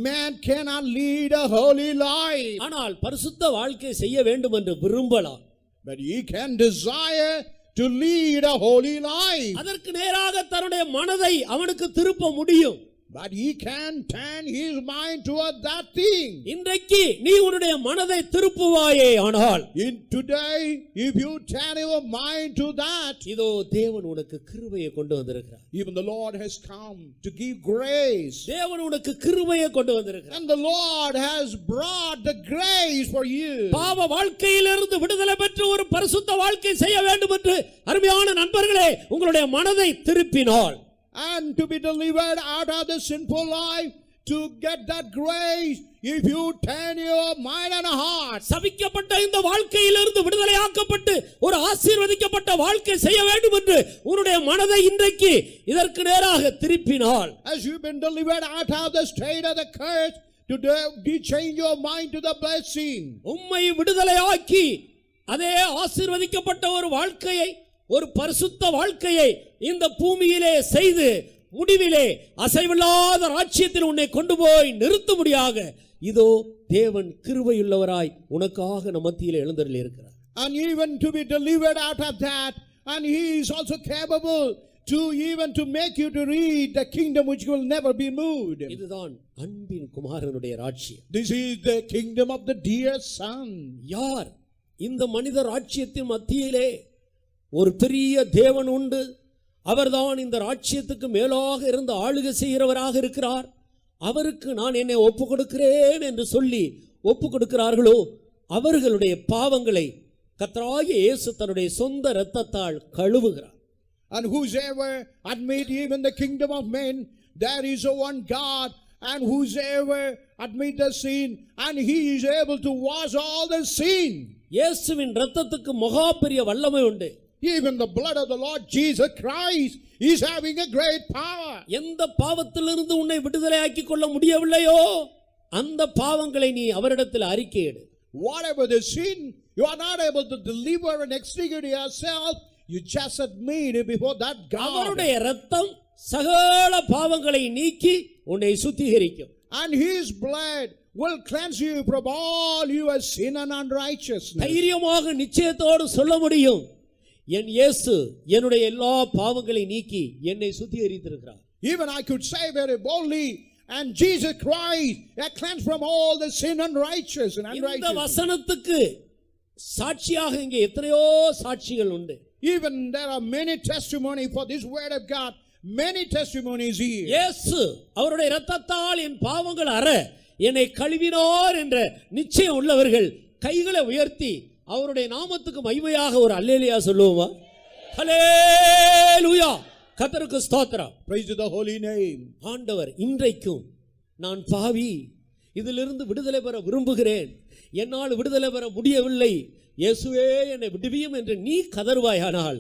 man cannot lead a holy life. ஆனால் பரிசுத்த வாழ்க்கை செய்ய வேண்டும் என்று விரும்பலாம். But he can desire to lead a holy life. அதற்கு நேராக தன்னுடைய மனதை அவனுக்கு திருப்ப முடியும். but he can turn his mind toward that thing. இன்றைக்கு நீ உன்னுடைய மனதை திருப்புவாயே ஆனால் In today, if you turn your mind to that, இதோ தேவன் உனக்கு கிருபையை கொண்டு வந்திருக்கிறார். even the Lord has come to give grace. தேவன் உனக்கு கிருபையை கொண்டு வந்திருக்கிறார். And the Lord has brought the grace for you. பாவ வாழ்க்கையிலிருந்து விடுதலை பெற்று ஒரு பரிசுத்த வாழ்க்கை செய்ய வேண்டும் என்று அருமையான நண்பர்களே உங்களுடைய மனதை திருப்பினால், And to be delivered out of the sinful life, to get that grace, if you turn your mind and heart. சபிக்கப்பட்ட இந்த வாழ்க்கையிலிருந்து விடுதலையாக்கப்பட்டு ஒரு ஆசீர்வதிக்கப்பட்ட வாழ்க்கை செய்ய வேண்டும் என்று உன்னுடைய மனதை இன்றைக்கு இதற்கு நேராக திருப்பினால், As you've been delivered out of the state of the curse, to change your mind to the blessing. உம்மை விடுதலையாக்கி அதே ஆசீர்வதிக்கப்பட்ட ஒரு வாழ்க்கையை, ஒரு பரிசுத்த வாழ்க்கையை இந்த பூமியிலே செய்து முடிவிலே அசைவில்லாத ராஜ்யத்தில் உன்னை கொண்டு போய் நிறுத்தும்படியாக இதோ தேவன் கிருபையுள்ளவராய் உனக்காக நம் மத்தியிலே எழுந்தருளி இருக்கிறார். And even to be delivered out of that, and he is also capable to even to make you to read the kingdom which will never be moved. இதுதான் அன்பின் குமாரனுடைய ராஜ்யம். This is the kingdom of the dear son. யார் இந்த மனித ராஜ்யத்தின் மத்தியிலே ஒரு பெரிய தேவன் உண்டு, அவர்தான் இந்த ராஜ்யத்துக்கு மேலாக இருந்து ஆளுகை செய்கிறவராக இருக்கிறார், அவருக்கு நான் என்னை ஒப்பு கொடுக்கிறேன் என்று சொல்லி ஒப்பு கொடுக்கிறார்களோ அவர்களுடைய பாவங்களை கர்த்தராகிய இயேசு தன்னுடைய சொந்த இரத்தத்தால் கழுவுகிறார். And whosoever admit even the kingdom of men, there is a one God, and whosoever admit the sin, and he is able to wash all the sin. இயேசுவின் இரத்தத்துக்கு மகா பெரிய வல்லமை உண்டு. Even the blood of the Lord Jesus Christ is having a great power. எந்த பாவத்திலிருந்து உன்னை விடுதலையாக்கிக் கொள்ள முடியவில்லையோ அந்த பாவங்களை நீ அவரிடத்தில் அறிக்கையிடு. Whatever the sin you are not able to deliver and extricate yourself, you just admit it before that God. அவருடைய இரத்தம் சகல பாவங்களை நீக்கி உன்னை சுத்திகரிக்கும். And his blood will cleanse you from all your sin and unrighteousness. தைரியமாக நிச்சயத்தோடு சொல்ல முடியும், என் இயேசு என்னுடைய எல்லா பாவங்களை நீக்கி என்னை சுத்திகரித்திருக்கிறார். Even I could say very boldly, and Jesus Christ has cleansed from all the sin and righteous and இந்த unrighteous. வசனத்துக்கு சாட்சியாக இங்கே எத்தனையோ சாட்சிகள் உண்டு. Even there are many testimonies for this word of God. Many testimonies here. இயேசு அவருடைய இரத்தத்தால் என் பாவங்கள் அற என்னை கழுவினார் என்ற நிச்சயம் உள்ளவர்கள் கைகளை உயர்த்தி அவருடைய நாமத்துக்கு மகிமையாக ஒரு அல்லேலூயா சொல்லுவோமா? ஹல்லேலூயா, கர்த்தருக்கு ஸ்தோத்திரம். Praise to the holy name. ஆண்டவர் இன்றைக்கும் நான் பாவி, இதிலிருந்து விடுதலை பெற விரும்புகிறேன், என்னால் விடுதலை பெற முடியவில்லை, இயேசுவே என்னை விடுவியும் என்று நீ கதறுவாயானால்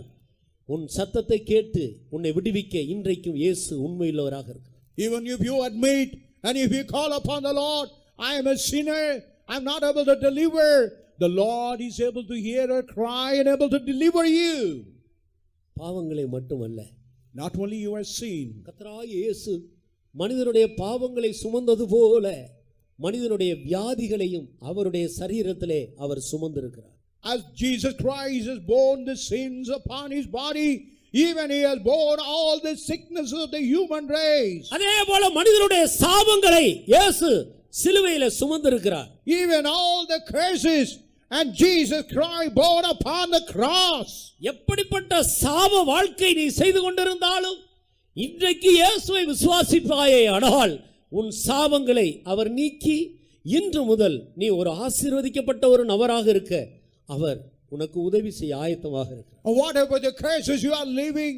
உன் சத்தத்தை கேட்டு உன்னை விடுவிக்க இன்றைக்கும் இயேசு உண்மையுள்ளவராக இருக்கிறார். Even if you admit and if you call upon the Lord, I am a sinner, I am not able to deliver, the Lord is able to hear a cry and able to deliver you. பாவங்களை மட்டுமல்ல, Not only your sin. கர்த்தராகிய இயேசு மனிதனுடைய பாவங்களை சுமந்தது போல மனிதனுடைய வியாதிகளையும் அவருடைய சரீரத்திலே அவர் சுமந்திருக்கிறார். As Jesus Christ has borne the sins upon his body, even he has borne all the sicknesses of the human race. அதே போல மனிதனுடைய சாபங்களை இயேசு சிலுவையிலே சுமந்திருக்கிறார். Even all the curses, and Jesus Christ borne upon the cross. எப்படிப்பட்ட சாப வாழ்க்கை நீ செய்து கொண்டிருந்தாலும் இன்றைக்கு இயேசுவை விசுவாசிப்பாயே ஆனால் உன் சாபங்களை அவர் நீக்கி இன்று முதல் நீ ஒரு ஆசீர்வதிக்கப்பட்ட ஒரு நபராக இருக்க அவர் உனக்கு உதவி செய்ய ஆயத்தமாக இருக்கிறார். Whatever the curses you are living,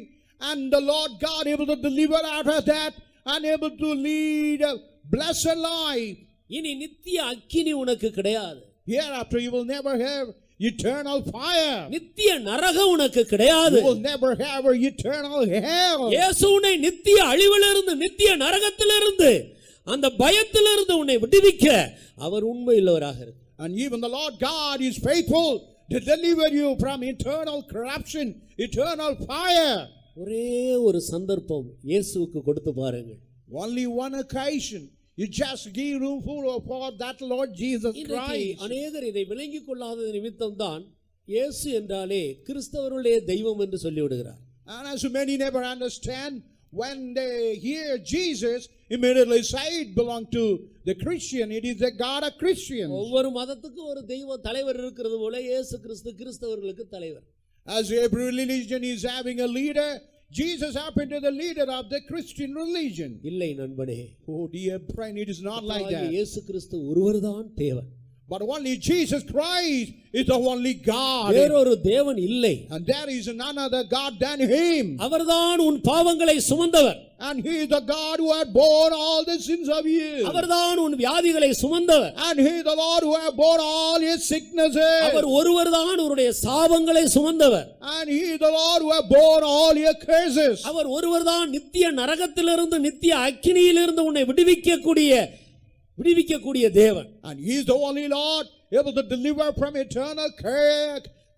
and the Lord God able to deliver out of that and able to lead a blessed life. இனி நித்திய அக்கினி உனக்கு கிடையாது. Hereafter you will never have eternal fire. நித்திய நரகம் உனக்கு கிடையாது. You will never have an eternal hell. இயேசு உன்னை நித்திய அழிவிலிருந்து நித்திய நரகத்திலிருந்து அந்த பயத்திலிருந்து உன்னை விடுவிக்க அவர் உண்மையுள்ளவராக இருக்கிறார். And even the Lord God is faithful to deliver you from eternal corruption, eternal fire. ஒரே ஒரு சந்தர்ப்பம் இயேசுவுக்கு கொடுத்து பாருங்கள். Only one occasion. You just give room for that Lord Jesus Christ. அநேகர் இதை விளங்கிக் கொள்ளாத நிமித்தம் தான் இயேசு என்றாலே கிறிஸ்தவருடைய தெய்வம் என்று சொல்லிவிடுகிறார். And as many never understand when they hear Jesus, immediately say it belong to the Christian. It is the God of Christians. ஒவ்வொரு மதத்துக்கும் ஒரு தெய்வ தலைவர் இருக்கிறது போல இயேசு கிறிஸ்து கிறிஸ்தவர்களுக்கு தலைவர். As every religion is having a leader, Jesus happened to the leader of the Christian religion. இல்லை நண்பனே. Oh dear friend, it is not like that. இயேசு கிறிஸ்து ஒருவர்தான் தேவன். But only Jesus Christ is the only God. வேறொரு தேவன் இல்லை. And there is none other God than him. அவர்தான் உன் பாவங்களை சுமந்தவர். And he is the God who had borne all the sins of you. அவர்தான் உன் வியாதிகளை சுமந்தவர். And he is the Lord who had borne all your sicknesses. அவர் ஒருவர்தான் உன்னுடைய சாபங்களை சுமந்தவர். And he is the Lord who had borne all your curses. அவர் ஒருவர்தான் நித்திய நரகத்திலிருந்து நித்திய அக்கினியிலிருந்து உன்னை விடுவிக்கக்கூடிய தேவன். And he is the only Lord able to deliver from eternal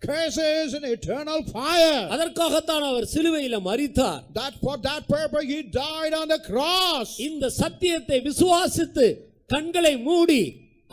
curses and eternal fire. அதற்காகத்தான் அவர் சிலுவையில மரித்தார். That for that purpose he died on the cross. இந்த சத்தியத்தை விசுவாசித்து கண்களை மூடி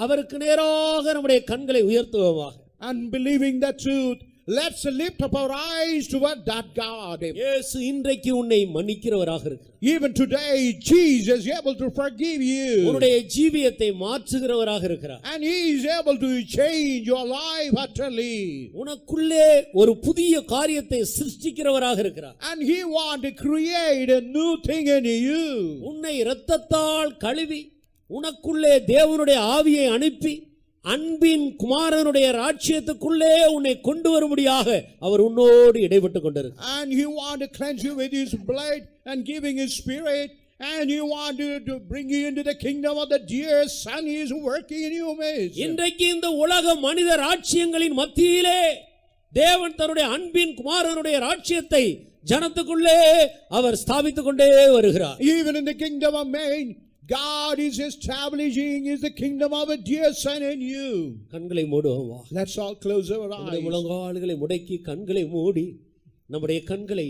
அவருக்கு நேராக நம்முடைய கண்களை உயர்த்துவோமாக. And believing the truth, let's lift up our eyes toward that God. இயேசு இன்றைக்கு உன்னை மன்னிக்கிறவராக இருக்கிறார். Even today Jesus is able to forgive you. உன்னுடைய ஜீவியத்தை மாற்றுகிறவராக இருக்கிறார். And he is able to change your life utterly. உனக்குள்ளே ஒரு புதிய காரியத்தை சிருஷ்டிக்கிறவராக இருக்கிறார். And he wants to create a new thing in you. உன்னை இரத்தத்தால் கழுவி உனக்குள்ளே தேவனுடைய ஆவியை அனுப்பி அன்பின் குமாரனுடைய ராஜ்யத்துக்குள்ளே உன்னை கொண்டு வரும்படியாக அவர் உன்னோடு இடைப்பட்டு கொண்டிருக்கிறார். And he wants to cleanse you with his blood and giving his spirit, and he wants to bring you into the kingdom of the dear son. He is working in your midst. இன்றைக்கு இந்த உலக மனித ராஜ்யங்களின் மத்தியிலே தேவன் தன்னுடைய அன்பின் குமாரனுடைய ராஜ்யத்தை ஜனத்துக்குள்ளே அவர் ஸ்தாபித்துக் கொண்டே வருகிறார். Even in the kingdom of man, God is establishing is the kingdom of a dear son in you. கண்களை மூடுவோம். Let's all close our eyes. முழங்கால்களை முடக்கி கண்களை மூடி நம்முடைய கண்களை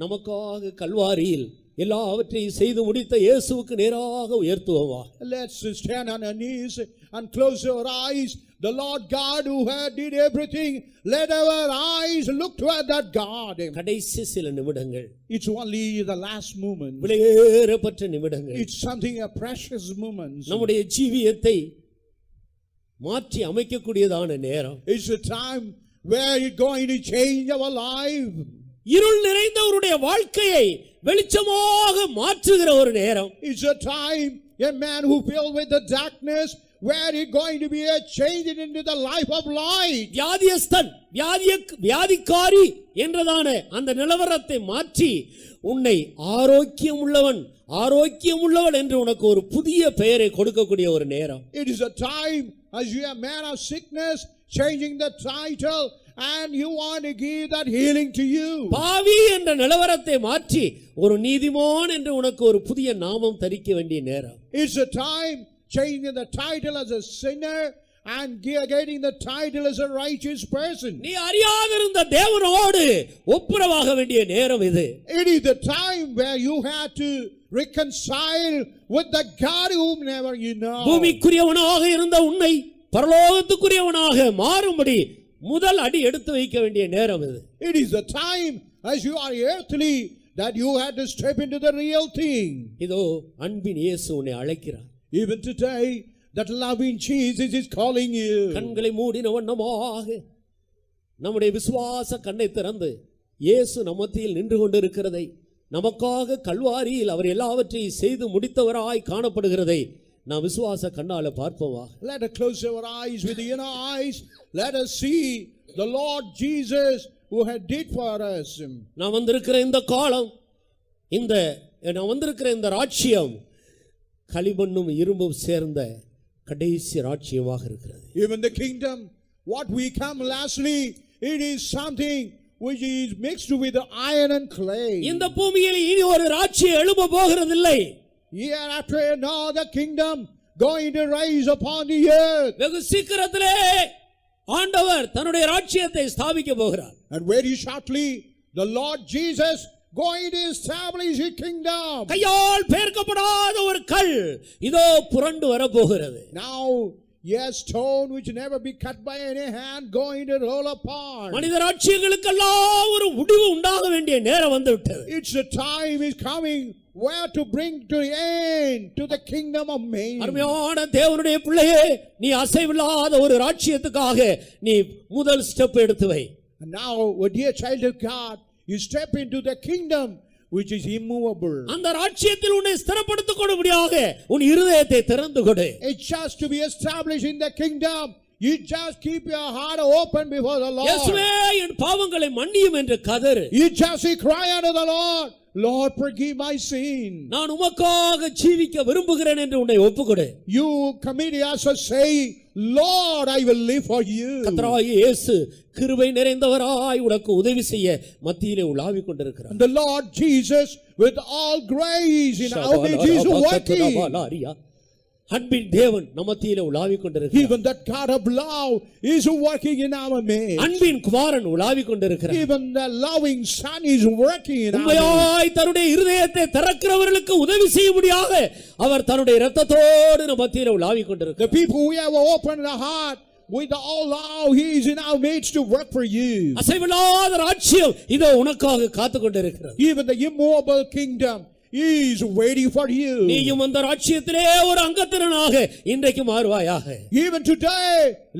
நமக்காக கல்வாரியில் எல்லாவற்றையும் செய்து முடித்த இயேசுவுக்கு நேராக உயர்த்துவோமா. Let's stand on our knees and close our eyes. The Lord God who had did everything, let our eyes look toward that God. கடைசி சில நிமிடங்கள். It's only the last moment. விலையேறப்பட்ட நிமிடங்கள். It's something a precious moment. நம்முடைய ஜீவியத்தை மாற்றி அமைக்கக்கூடியதான நேரம். It's a time where you're going to change our life. இருள் நிறைந்தவருடைய வாழ்க்கையை வெளிச்சமாக மாற்றுகிற ஒரு நேரம். It's a time a man who filled with the darkness where he's going to be changed into the life of light. வியாதியஸ்தன் வியாதிக்காரி என்றதான அந்த நிலவரத்தை மாற்றி உன்னை ஆரோக்கியம் உள்ளவன் என்று உனக்கு ஒரு புதிய பெயரை கொடுக்கக்கூடிய ஒரு நேரம். It is a time as you are a man of sickness, changing the title, and you want to give that healing to you. பாவி என்ற நிலவரத்தை மாற்றி ஒரு நீதிமான் என்று உனக்கு ஒரு புதிய நாமம் தரிக்க வேண்டிய நேரம். It's a time changing the title as a sinner and getting the title as a righteous person. நீ அறியாதிருந்த தேவனோடு ஒப்புரவாக வேண்டிய நேரம் இது. It is the time where you have to reconcile with the God whom never you know. பூமிக்குரியவனாக இருந்த உன்னை பரலோகத்துக்குரியவனாக மாறும்படி முதல் அடி எடுத்து வைக்க வேண்டிய நேரம் இது. It is the time as you are earthly that you have to step into the real thing. இதோ அன்பின் இயேசு உன்னை அழைக்கிறார். Even today that loving Jesus is calling you. கண்களை மூடின வண்ணமாக நம்முடைய விசுவாச கண்ணை திறந்து இயேசு நம்மத்தில் நின்று கொண்டிருக்கிறதை, நமக்காக கல்வாரியில் அவர் எல்லாவற்றையும் செய்து முடித்தவராய் காணப்படுகிறதை நாம் விசுவாச கண்ணால பார்ப்போமா. Let us close our eyes with the inner eyes. Let us see the Lord Jesus who had did for us. நான் வந்திருக்கிற இந்த காலம், நான் வந்திருக்கிற இந்த ராஜ்யம் களிமண்ணும் இரும்பும் சேர்ந்த கடைசி ராஜ்யமாக இருக்கிறது. Even the kingdom, what we come lastly, it is something which is mixed with the iron and clay. இந்த பூமியில் இனி ஒரு ராஜ்யம் எழும்ப போகிறதில்லை. Hereafter another kingdom going to rise upon the earth. வெகு சீக்கிரத்திலே ஆண்டவர் தன்னுடைய ராஜ்யத்தை ஸ்தாபிக்க போகிறார். And very shortly the Lord Jesus going to establish his kingdom. கையால் பெயர்க்கப்படாத ஒரு கல் இதோ புரண்டு வர போகிறது. Now Yes, stone which never be cut by any hand going to roll upon. மனித ராஜ்யங்களுக்கெல்லாம் ஒரு முடிவு உண்டாக வேண்டிய நேரம் வந்து விட்டது. It's the time is coming where to bring to the end to the kingdom of man. அருமையான தேவனுடைய பிள்ளையே, நீ அசைவில்லாத ஒரு ராஜ்யத்துக்காக நீ முதல் ஸ்டெப் எடுத்து வை. And now, oh dear child of God, you step into the kingdom which is immovable. அந்த ராஜ்யத்தில் உன்னை ஸ்திரப்படுத்திக் கொள்ளும்படியாக உன் இருதயத்தை திறந்து கொடு. It's just to be established in the kingdom. You just keep your heart open before the Lord. இயேசுவே, என் பாவங்களை மன்னியும் என்று கதறு. You just cry unto the Lord, Lord, forgive my sin. நான் உமக்காக ஜீவிக்க விரும்புகிறேன் என்று உன்னை ஒப்புக்கொடு. You commit yourself, say, Lord, I will live for you. கர்த்தராகிய இயேசு கிருபை நிறைந்தவராய் உனக்கு உதவி செய்ய மத்தியிலே உலாவிக் கொண்டிருக்கிறார். And the Lord Jesus, with all grace in our midst, is working. அன்பின் தேவன் நம்மத்திலே உலாவிக் கொண்டிருக்கிறார். Even that God of love is working in our midst. அன்பின் குமாரன் உலாவிக் கொண்டிருக்கிறார். Even the loving Son is working in our midst. உண்மையாய் தன்னுடைய இருதயத்தை திறக்கிறவர்களுக்கு உதவி செய்யும்படியாக அவர் தன்னுடைய இரத்தத்தோடு நம்மத்திலே உலாவிக் கொண்டிருக்கிறார். The people who have opened the heart with all love, He is in our midst to work for you. அசைவில்லாத ராஜ்யம் இதோ உனக்காக காத்துக் கொண்டிருக்கிறது. Even the immovable kingdom is waiting for you. நீயும் அந்த ராஜ்யத்திலே ஒரு அங்கத்தினனாக இன்றைக்கு மாறுவாயாக. Even today,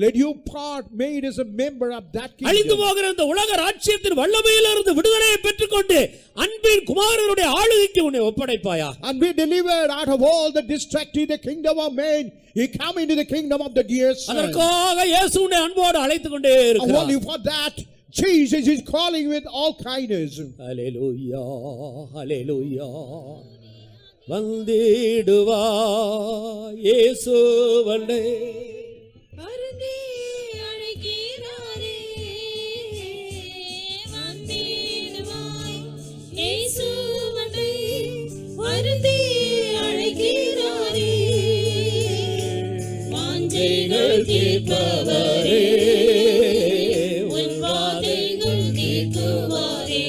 let you part made as a member of that அழிந்து kingdom. போகிற இந்த உலக ராஜ்யத்தின் வல்லமையிலிருந்து விடுதலையை பெற்றுக்கொண்டு அன்பின் குமாரனுடைய ஆளுகைக்கு உன்னை ஒப்படைப்பாயா. And be delivered out of all the destructive the kingdom of man. He come into the kingdom of the dear Son. அதற்காக இயேசு உன்னை அன்போடு அழைத்துக் கொண்டே And இருக்கிறார். only for that, Jesus is calling with all kindness. ஹல்லேலூயா, ஹல்லேலூயா. வந்திடுவா இயேசு வந்தே. வருந்தி அழைக்கிறாரே, வந்திடுவாய் இயேசு வந்தே. வருந்தி அழைக்கிறாரே, வாஞ்சைகள் தீர்ப்பவரே, உன் வாதைகள் தீர்க்குவாரே.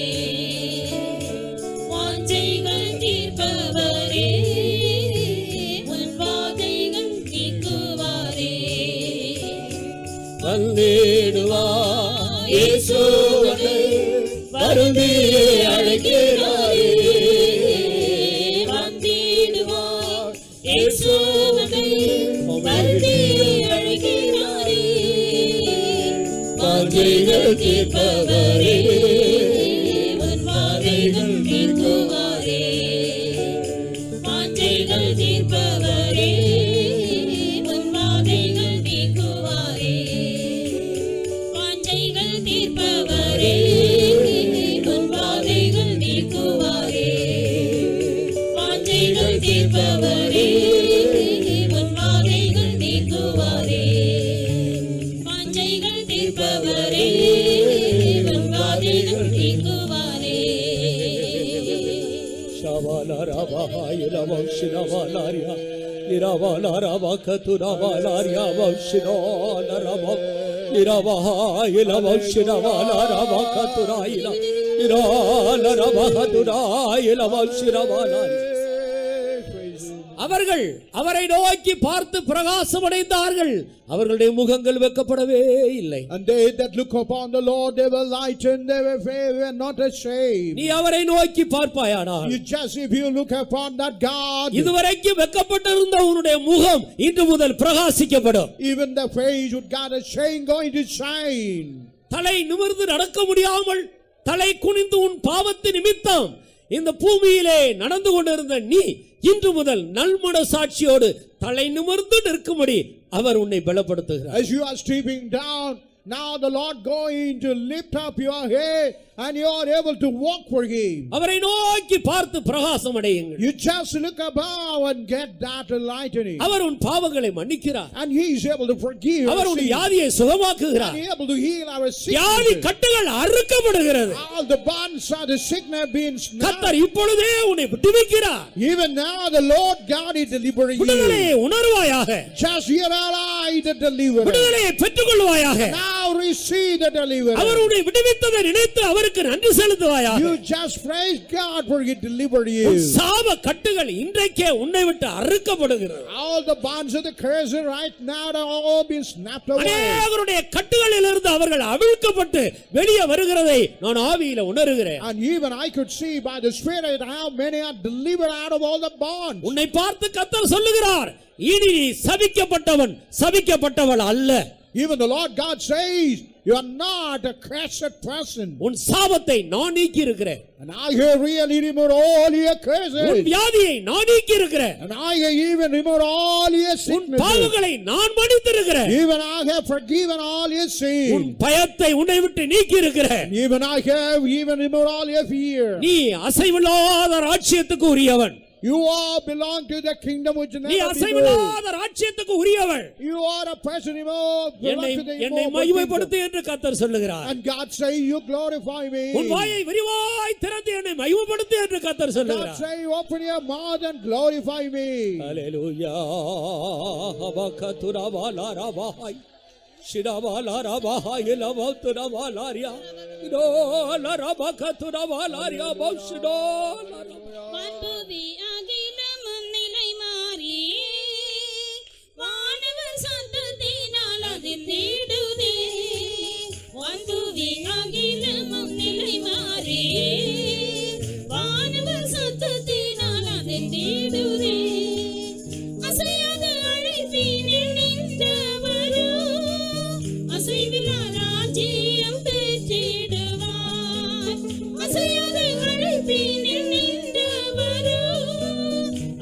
வாஞ்சைகள் தீர்ப்பவரே, உன் வாதைகள் தீர்க்குவாரே. வந்திடுவா இயேசு வந்தே. வருந்தி அழைக்கிறாரே, வந்திடுவாய் இயேசு வந்தே. வருந்தி அழைக்கிறாரே, வாஞ்சைகள் தீர்ப்பவரே, உன் வாதைகள் தீர்க்குவாரே. வாஞ்சைகள் தீர்ப்பவரே, உன் வாதைகள் தீர்க்குவாரே. வாஞ்சைகள் தீர்ப்பவரே, உன் வாதைகள் தீர்க்குவாரே. வாஞ்சைகள் தீர்ப்பவரே, உன் வாதைகள் தீர்க்குவாரே. வாஞ்சைகள் தீர்ப்பவரே, உன் வாதைகள் தீர்க்குவாரே. ஷவலரபஹாயில வம்சினவலரியா நிரவலரபகதுரவலரியா வம்சினோலரப நிரவஹாயில வம்சினவலரபகதுராயில நிரவலரபகதுராயில வம்சினவலரி. அவர்கள் அவரை நோக்கி பார்த்து பிரகாசமடைந்தார்கள். அவர்களுடைய முகங்கள் வெட்கப்படவே இல்லை. And they that look upon the Lord, they were lightened, they were not ashamed. நீ அவரை நோக்கி பார்ப்பாயானால், You just, if you look upon that God, இதுவரைக்கும் வெட்கப்பட்டிருந்த உன்னுடைய முகம் இன்று முதல் பிரகாசிக்கப்படும். even the face with God is shine going to shine. தலை நிமிர்ந்து நடக்க முடியாமல் தலை குனிந்து உன் பாவத்து நிமித்தம் இந்த பூமியிலே நடந்து கொண்டிருந்த நீ இன்று முதல் நல்மன சாட்சியோடு தலை நிமிர்ந்து நிற்கும்படி அவர் உன்னை பலப்படுத்துகிறார். As you are stooping down, now the Lord going to lift up your head and you are able to walk for Him. அவரை நோக்கி பார்த்து பிரகாசம் அடையுங்கள். You just look above and get that lightening. அவர் உன் பாவங்களை மன்னிக்கிறார். And He is able to forgive. அவர் உன் வியாதியை சுகமாக்குகிறார். And He is able to heal our வியாதி sickness. கட்டுகள் அறுக்கப்படுகிறது. All the bonds of the sickness being snapped. கர்த்தர் இப்பொழுதே உன்னை விடுவிக்கிறார். Even now the Lord God is delivering you. விடுதலையை உணர்வாயாக. Just realize the deliverance. விடுதலையை பெற்றுக்கொள்வாயாக. Now receive the deliverance. அவருடைய விடுவித்ததை நினைத்து அவருக்கு நன்றி செலுத்துவாயாக. You just praise God for He delivered you. சாப கட்டுகள் இன்றைக்கே உன்னை விட்டு அறுக்கப்படுகிறது. All the bonds of the curse right now are all being snapped away. அநேகருடைய கட்டுகளிலிருந்து அவர்கள் அவிழ்க்கப்பட்டு வெளியே வருகிறதை நான் ஆவியில உணர்கிறேன். And even I could see by the Spirit how many are delivered out of all the bonds. உன்னை பார்த்து கர்த்தர் சொல்லுகிறார், இனி நீ சபிக்கப்பட்டவன் சபிக்கப்பட்டவள் அல்ல. Even the Lord God says, you are not a cursed person. உன் சாபத்தை நான் நீக்கி இருக்கிறேன். And I have really removed all your உன் curses. வியாதியை நான் நீக்கி இருக்கிறேன். And I have even removed all your உன் sicknesses. பாவங்களை நான் மன்னித்திருக்கிறேன். Even I have forgiven all your உன் sins. பயத்தை உன்னை விட்டு நீக்கி இருக்கிறேன். Even I have even removed all your fear. நீ அசைவில்லாத ராஜ்யத்துக்கு உரியவன். You all belong to the kingdom which நீ never be moved. அசைவில்லாத ராஜ்யத்துக்கு உரியவள். You are a person belong to the என்னை immortal மகிமைப்படுத்து kingdom. என்று கர்த்தர் சொல்லுகிறார். And God say, you glorify me. உன் வாயை விரிவாய் திறந்து என்னை மகிமைப்படுத்து என்று கர்த்தர் God சொல்லுகிறார். say, open your mouth and glorify me. ஹalleluya பகதுரவாலரவாய் ஷிரவாலரவாய் லவதுரவாலரியா இதோலரபகதுரவாலரியா பௌஷிடோலர வான்புவி அகிலமும் நிலை மாறி வானவர் சத்தத்தினால் அது தேடுதே. வான்புவி அகிலமும் நிலை மாறி வானவர் சத்தத்தினால் அது தேடுதே. அசையாத அழைப்பினில் நின்றவரோ அசைவிலா ராஜ்யம் பெற்றிடுவார். அசையாத அழைப்பினில் நின்றவரோ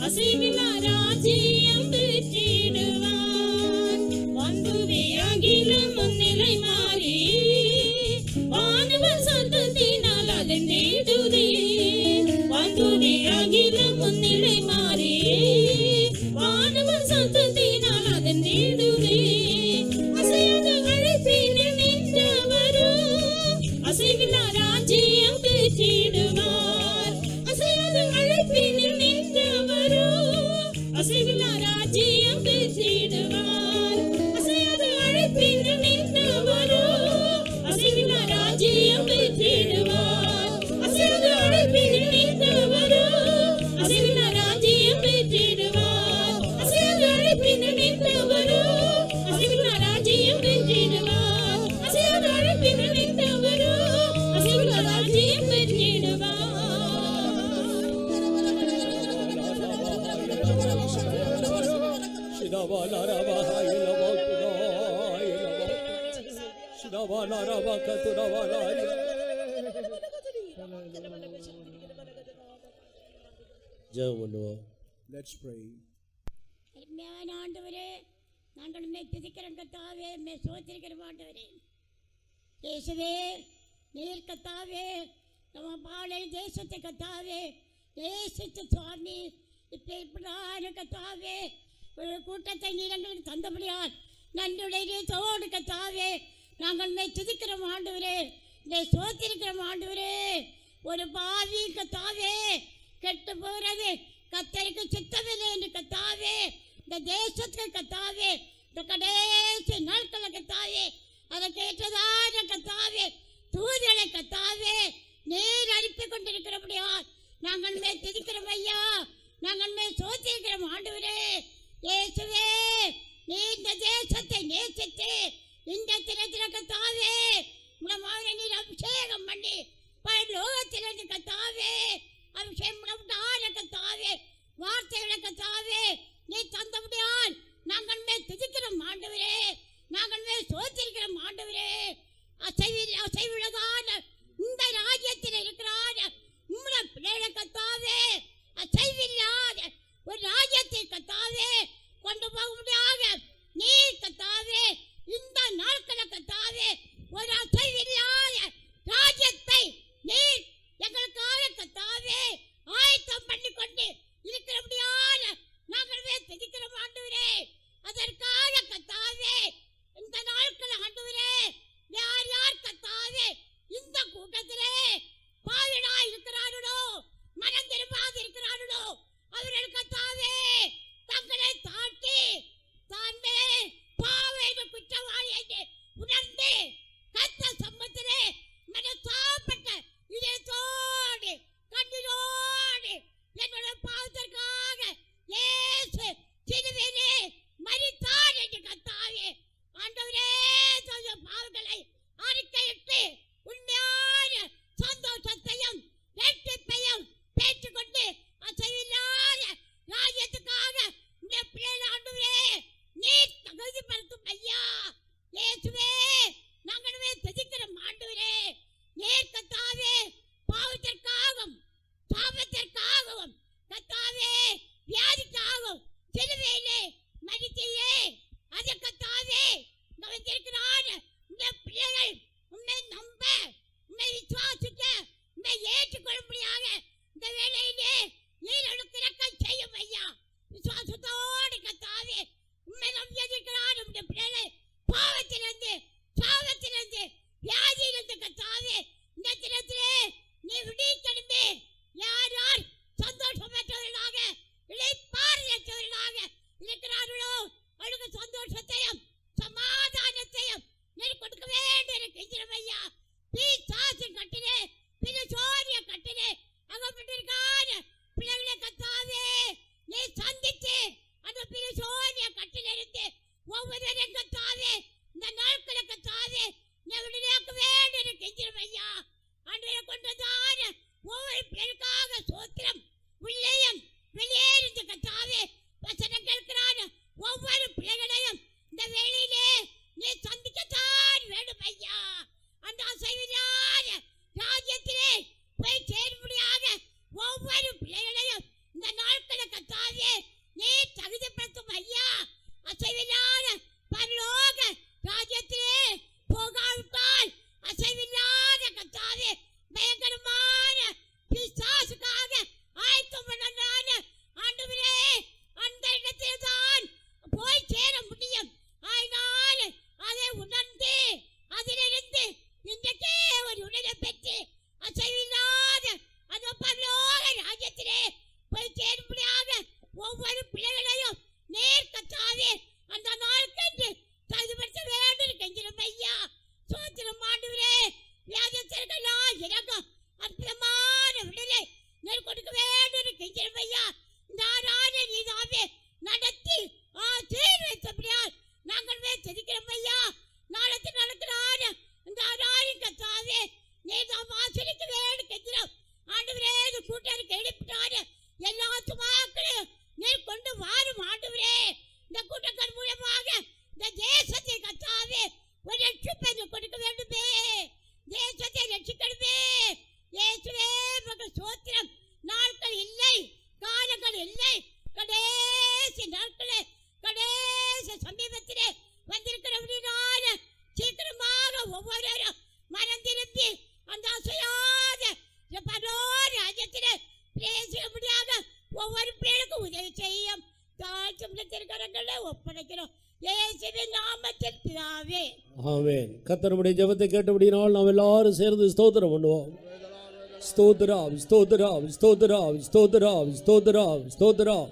அசைவிலா ராஜ்யம் பெற்றிடுவார். வான்புவி அகிலமும் நிலை மாறி வானவர் சத்தத்தினால் அது தேடுதே. வான்புவி அகிலமும் நிலை மாறி வானவர் சத்தத்தினால் அது தேடுதே. அசையாத அழைப்பினில் நின்றவரோ அசைவிலா ராஜ்யம் பெற்றிடுவார். அசையாத அழைப்பினில் நின்றவரோ அசைவிலா ராஜ்யம் பெற்றிடுவார். அசையாத அழைப்பினில் நின்றவரோ அசைவிலா ராஜ்யம் பெற்றிடுவார். அசையாத அழைப்பினில் நின்றவரோ அசைவிலா ராஜ்யம் பெற்றிடுவார். அசையாத அழைப்பினில் நின்றவரோ அசைவிலா ராஜ்யம் பெற்றிடுவார். அசையாத அழைப்பினில் நின்றவரோ அசைவிலா ராஜ்யம் ஷிரவாலரவாய் லவதுரவாய் ஷிரவாலரபகதுரவாலரியா ஜெபம் பண்ணுவோம். Let's pray. அருமையான ஆண்டவரே, நாங்கள் உம்மை துதிக்கிறோம் கர்த்தாவே, உம்மை ஸ்தோத்திரிக்கிறோம் ஆண்டவரே. இயேசுவே, நீர் கர்த்தாவே, நம்ம பாலை தேசத்தை கர்த்தாவே நேசித்த சுவாமி, இப்படியான கர்த்தாவே ஒரு கூட்டத்தை நீர் எங்களுக்கு தந்தபடியால் நன்றியுடைய தோடு கர்த்தாவே நாங்கள் உம்மை துதிக்கிறோம் ஆண்டவரே, உம்மை ஸ்தோத்திரிக்கிறோம் ஆண்டவரே. ஒரு பாவி கர்த்தாவே கெட்டு போகிறது கர்த்தருக்கு சித்தமில்லை என்று கர்த்தாவே, இந்த தேசத்துக்கு கர்த்தாவே, இந்த கடைசி நாட்களை கர்த்தாவே, அதற்கு ஏற்றதான கர்த்தாவே தூதரை கர்த்தாவே நீர் அனுப்பி கொண்டிருக்கிறபடியால் நாங்கள் மேல் துதிக்கிறோம் ஐயா, நாங்கள் மேல் சோத்திருக்கிறோம் ஆண்டவரே. இயேசுவே, நீ இந்த தேசத்தை நேசித்து இந்த தினத்தில் கர்த்தாவே மூலமாக நீர் அபிஷேகம் பண்ணி பரலோகத்திலிருந்து கர்த்தாவே அபிஷேகம் கர்த்தாவே வார்த்தைகளை கர்த்தாவே நீ தந்தபடியால் நாங்கள் மேல் துதிக்கிறோம் ஆண்டவரே, நாங்கள் மேல் சோத்திருக்கிறோம் ஆண்டவரே. அசைவுள்ளதான இந்த ராஜ்யத்தில் இருக்கிறார் உம்முடைய பிள்ளைகளை கர்த்தாவே, அசைவில்லாத ஒரு ராஜ்யத்தை கர்த்தாவே கொண்டு போக முடியாத நீ கர்த்தாவே இந்த நாட்களை கர்த்தாவே ஒரு அசைவில்லாத ராஜ்யத்தை நீர் எங்களுக்காக கர்த்தாவே ஆயத்தம் பண்ணி கொண்டு இருக்கிறபடியான நாங்களே துதிக்கிறோம் ஆண்டவரே. அதற்காக கர்த்தாவே இந்த நாட்கள் ஆண்டவரே யார் யார் கர்த்தாவே இந்த சிலுவையிலே மரித்தீரே. அதை கர்த்தாவே இங்க வந்திருக்கிறார் இந்த பிள்ளைகள் உம்மை நம்ப, உம்மை விசுவாசிக்க, உம்மை ஏற்றுக்கொள்ளும்படியாக இந்த வேளையிலே நீர் எனக்கு இரக்கம் செய்யும் ஐயா. விசுவாசத்தோடு கர்த்தாவே உம்மை நம்பி இருக்கிறார் உம்முடைய பிள்ளைகள் பாவத்திலிருந்து, சாபத்திலிருந்து, வியாதியிலிருந்து கர்த்தாவே இந்த தினத்திலே நீ விடுவிக்கணுமே. யார் யார் சந்தோஷமற்றவர்களாக, இளைப்பாறுதலற்றவர்களாக இருக்கிறார்களோ அவர்களுக்கு சந்தோஷத்தையும் சமாதானத்தையும் நீர் கொடுக்க வேண்டும் கெஞ்சிரும் ஐயா. பிசாசின் கட்டிலே, பிரிசோனிய கட்டிலே அகப்பட்டிருக்காத பிள்ளைகளை கர்த்தாவே நீ சந்தித்து அந்த பிரிசோனிய கட்டிலிருந்து ஒவ்வொருவரையும் கர்த்தாவே இந்த நாட்களை கர்த்தாவே நீ விடுதலையாக்க வேண்டும் கெஞ்சிரும் ஐயா. அன்றைய கொண்டதான ஒவ்வொரு பிள்ளைகளுக்காக சோத்திரம். உள்ளேயும் வெளியேறிந்து கர்த்தாவே வசனம் கேட்கிறான ஒவ்வொரு பிள்ளைகளையும் இந்த வேளையிலே நீ சந்திக்கத்தான் வேண்டும் ஐயா. அந்த அசைவில்லாத ராஜ்யத்திலே போய் சேரும்படியாக ஒவ்வொரு பிள்ளைகளையும் இந்த நாட்களை கர்த்தாவே நீ தகுதிப்படுத்தும் ஐயா. அசைவில்லாத பரலோக ராஜ்யத்திலே போகாவிட்டால் அசைவில்லாத கர்த்தாவே பயங்கரமான பிசாசுக்காக ஆயத்தம் பண்ணான ஆண்டவரே அந்த இடத்தில் தான் போய் சேர முடியும். ஆனால் அதை உணர்ந்து அதிலிருந்து இன்றைக்கே ஒரு உடலை பெற்று அசைவில்லாத அந்த பரலோக ராஜ்யத்திலே போய் சேரும்படியாக ஒவ்வொரு பிள்ளைகளையும் நேர் கர்த்தாவே அந்த நாளுக்கென்று தகுதிப்படுத்த வேண்டும் கெஞ்சிரும் ஐயா. சோத்திரம் ஆண்டவரே. வியாதியஸ்தர்களால் இறங்கும் அற்புதமான விடுதலை நீர் கொடுக்க வேண்டும் கெஞ்சிரும் ஐயா. இந்த ஆராதனை நீதாவே நடத்தி ஆசீர்வதித்தபடியால் நாங்கள் துதிக்கிறோம் ஐயா. நாளத்து நடக்கிறான இந்த ஆராதனை கர்த்தாவே நீதான் ஆசீர்வதிக்க வேண்டும் கெஞ்சிரும் ஆண்டவரே. இந்த கூட்டருக்கு எழுப்பிட்டாரு எல்லா துமாக்களையும் நீர் கொண்டு வாரும் ஆண்டவரே. இந்த கூட்டங்கள் மூலமாக இந்த தேசத்தை கர்த்தாவே ஒரு ரட்சிப்பை கொடுக்க வேண்டுமே. தேசத்தை ரட்சிக்கணுமே இயேசுவே. மகள் சோத்திரம். நாட்கள் இல்லை, காலங்கள் இல்லை, கடைசி நாட்களே, கடைசி சமீபத்திலே வந்திருக்கிறபடினால சீக்கிரமாக ஒவ்வொருவரும் மனம் திரும்பி அந்த அசையாத ராஜ்யத்திலே பேசும்படியாக ஒவ்வொரு பேருக்கும் உதவி செய்யும் தாழ்ச்சிக்கரங்களை ஒப்படைக்கிறோம் இயேசுவின் நாமத்தில் பிதாவே. ஆமென். கர்த்தருடைய ஜெபத்தை கேட்டபடியால் நாம் எல்லாரும் சேர்ந்து ஸ்தோத்திரம் பண்ணுவோம். ஸ்தோத்திரம், ஸ்தோத்திரம், ஸ்தோத்திரம், ஸ்தோத்திரம், ஸ்தோத்திரம், ஸ்தோத்திரம்.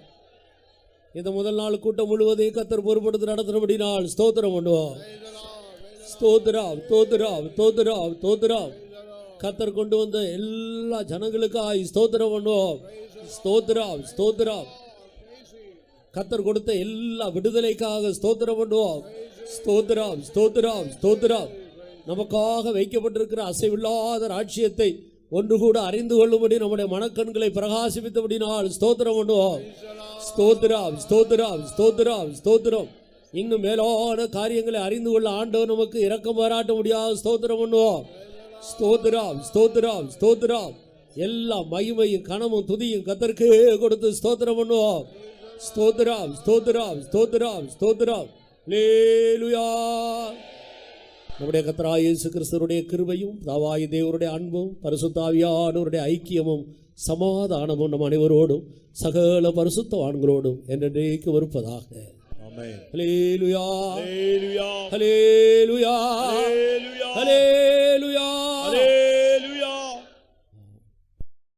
இந்த முதல் நாள் கூட்டம் முழுவதையும் கர்த்தர் பொறுப்படுத்தி நடத்தினபடினால் ஸ்தோத்திரம் பண்ணுவோம். ஸ்தோத்திரம், ஸ்தோத்திரம், ஸ்தோத்திரம், ஸ்தோத்திரம். கர்த்தர் கொண்டு வந்த எல்லா ஜனங்களுக்காய் ஸ்தோத்திரம் பண்ணுவோம். ஸ்தோத்திரம், ஸ்தோத்திரம். கர்த்தர் கொடுத்த எல்லா விடுதலைக்காக ஸ்தோத்திரம் பண்ணுவோம். ஸ்தோத்திரம், ஸ்தோத்திரம், ஸ்தோத்திரம். நமக்காக வைக்கப்பட்டிருக்கிற அசைவில்லாத ராஜ்யத்தை ஒன்று கூட அறிந்து கொள்ளும்படி நம்முடைய மனக்கண்களை பிரகாசிப்பித்தபடினால் ஸ்தோத்திரம் பண்ணுவோம். ஸ்தோத்திரம், ஸ்தோத்திரம், ஸ்தோத்திரம், ஸ்தோத்திரம். இன்னும் மேலான காரியங்களை அறிந்து கொள்ள ஆண்டவர் நமக்கு இரக்கம் பாராட்ட முடியாது. ஸ்தோத்திரம் பண்ணுவோம். ஸ்தோத்திரம், ஸ்தோத்திரம், ஸ்தோத்திரம். எல்லா மகிமையும் கனமும் துதியும் கர்த்தருக்கு கொடுத்து ஸ்தோத்திரம் பண்ணுவோம். ஸ்தோத்திரம், ஸ்தோத்திரம், ஸ்தோத்திரம், ஸ்தோத்திரம். அல்லேலூயா. நம்முடைய கர்த்தராகிய இயேசு கிறிஸ்துவுடைய கிருபையும் பிதாவாகிய தேவனுடைய அன்பும் பரிசுத்த ஆவியானவருடைய ஐக்கியமும் சமாதானமும் நம் அனைவரோடும் சகல பரிசுத்தவான்களோடும் என்றென்றைக்கும் இருப்பதாக. ஆமென். அல்லேலூயா. அல்லேலூயா.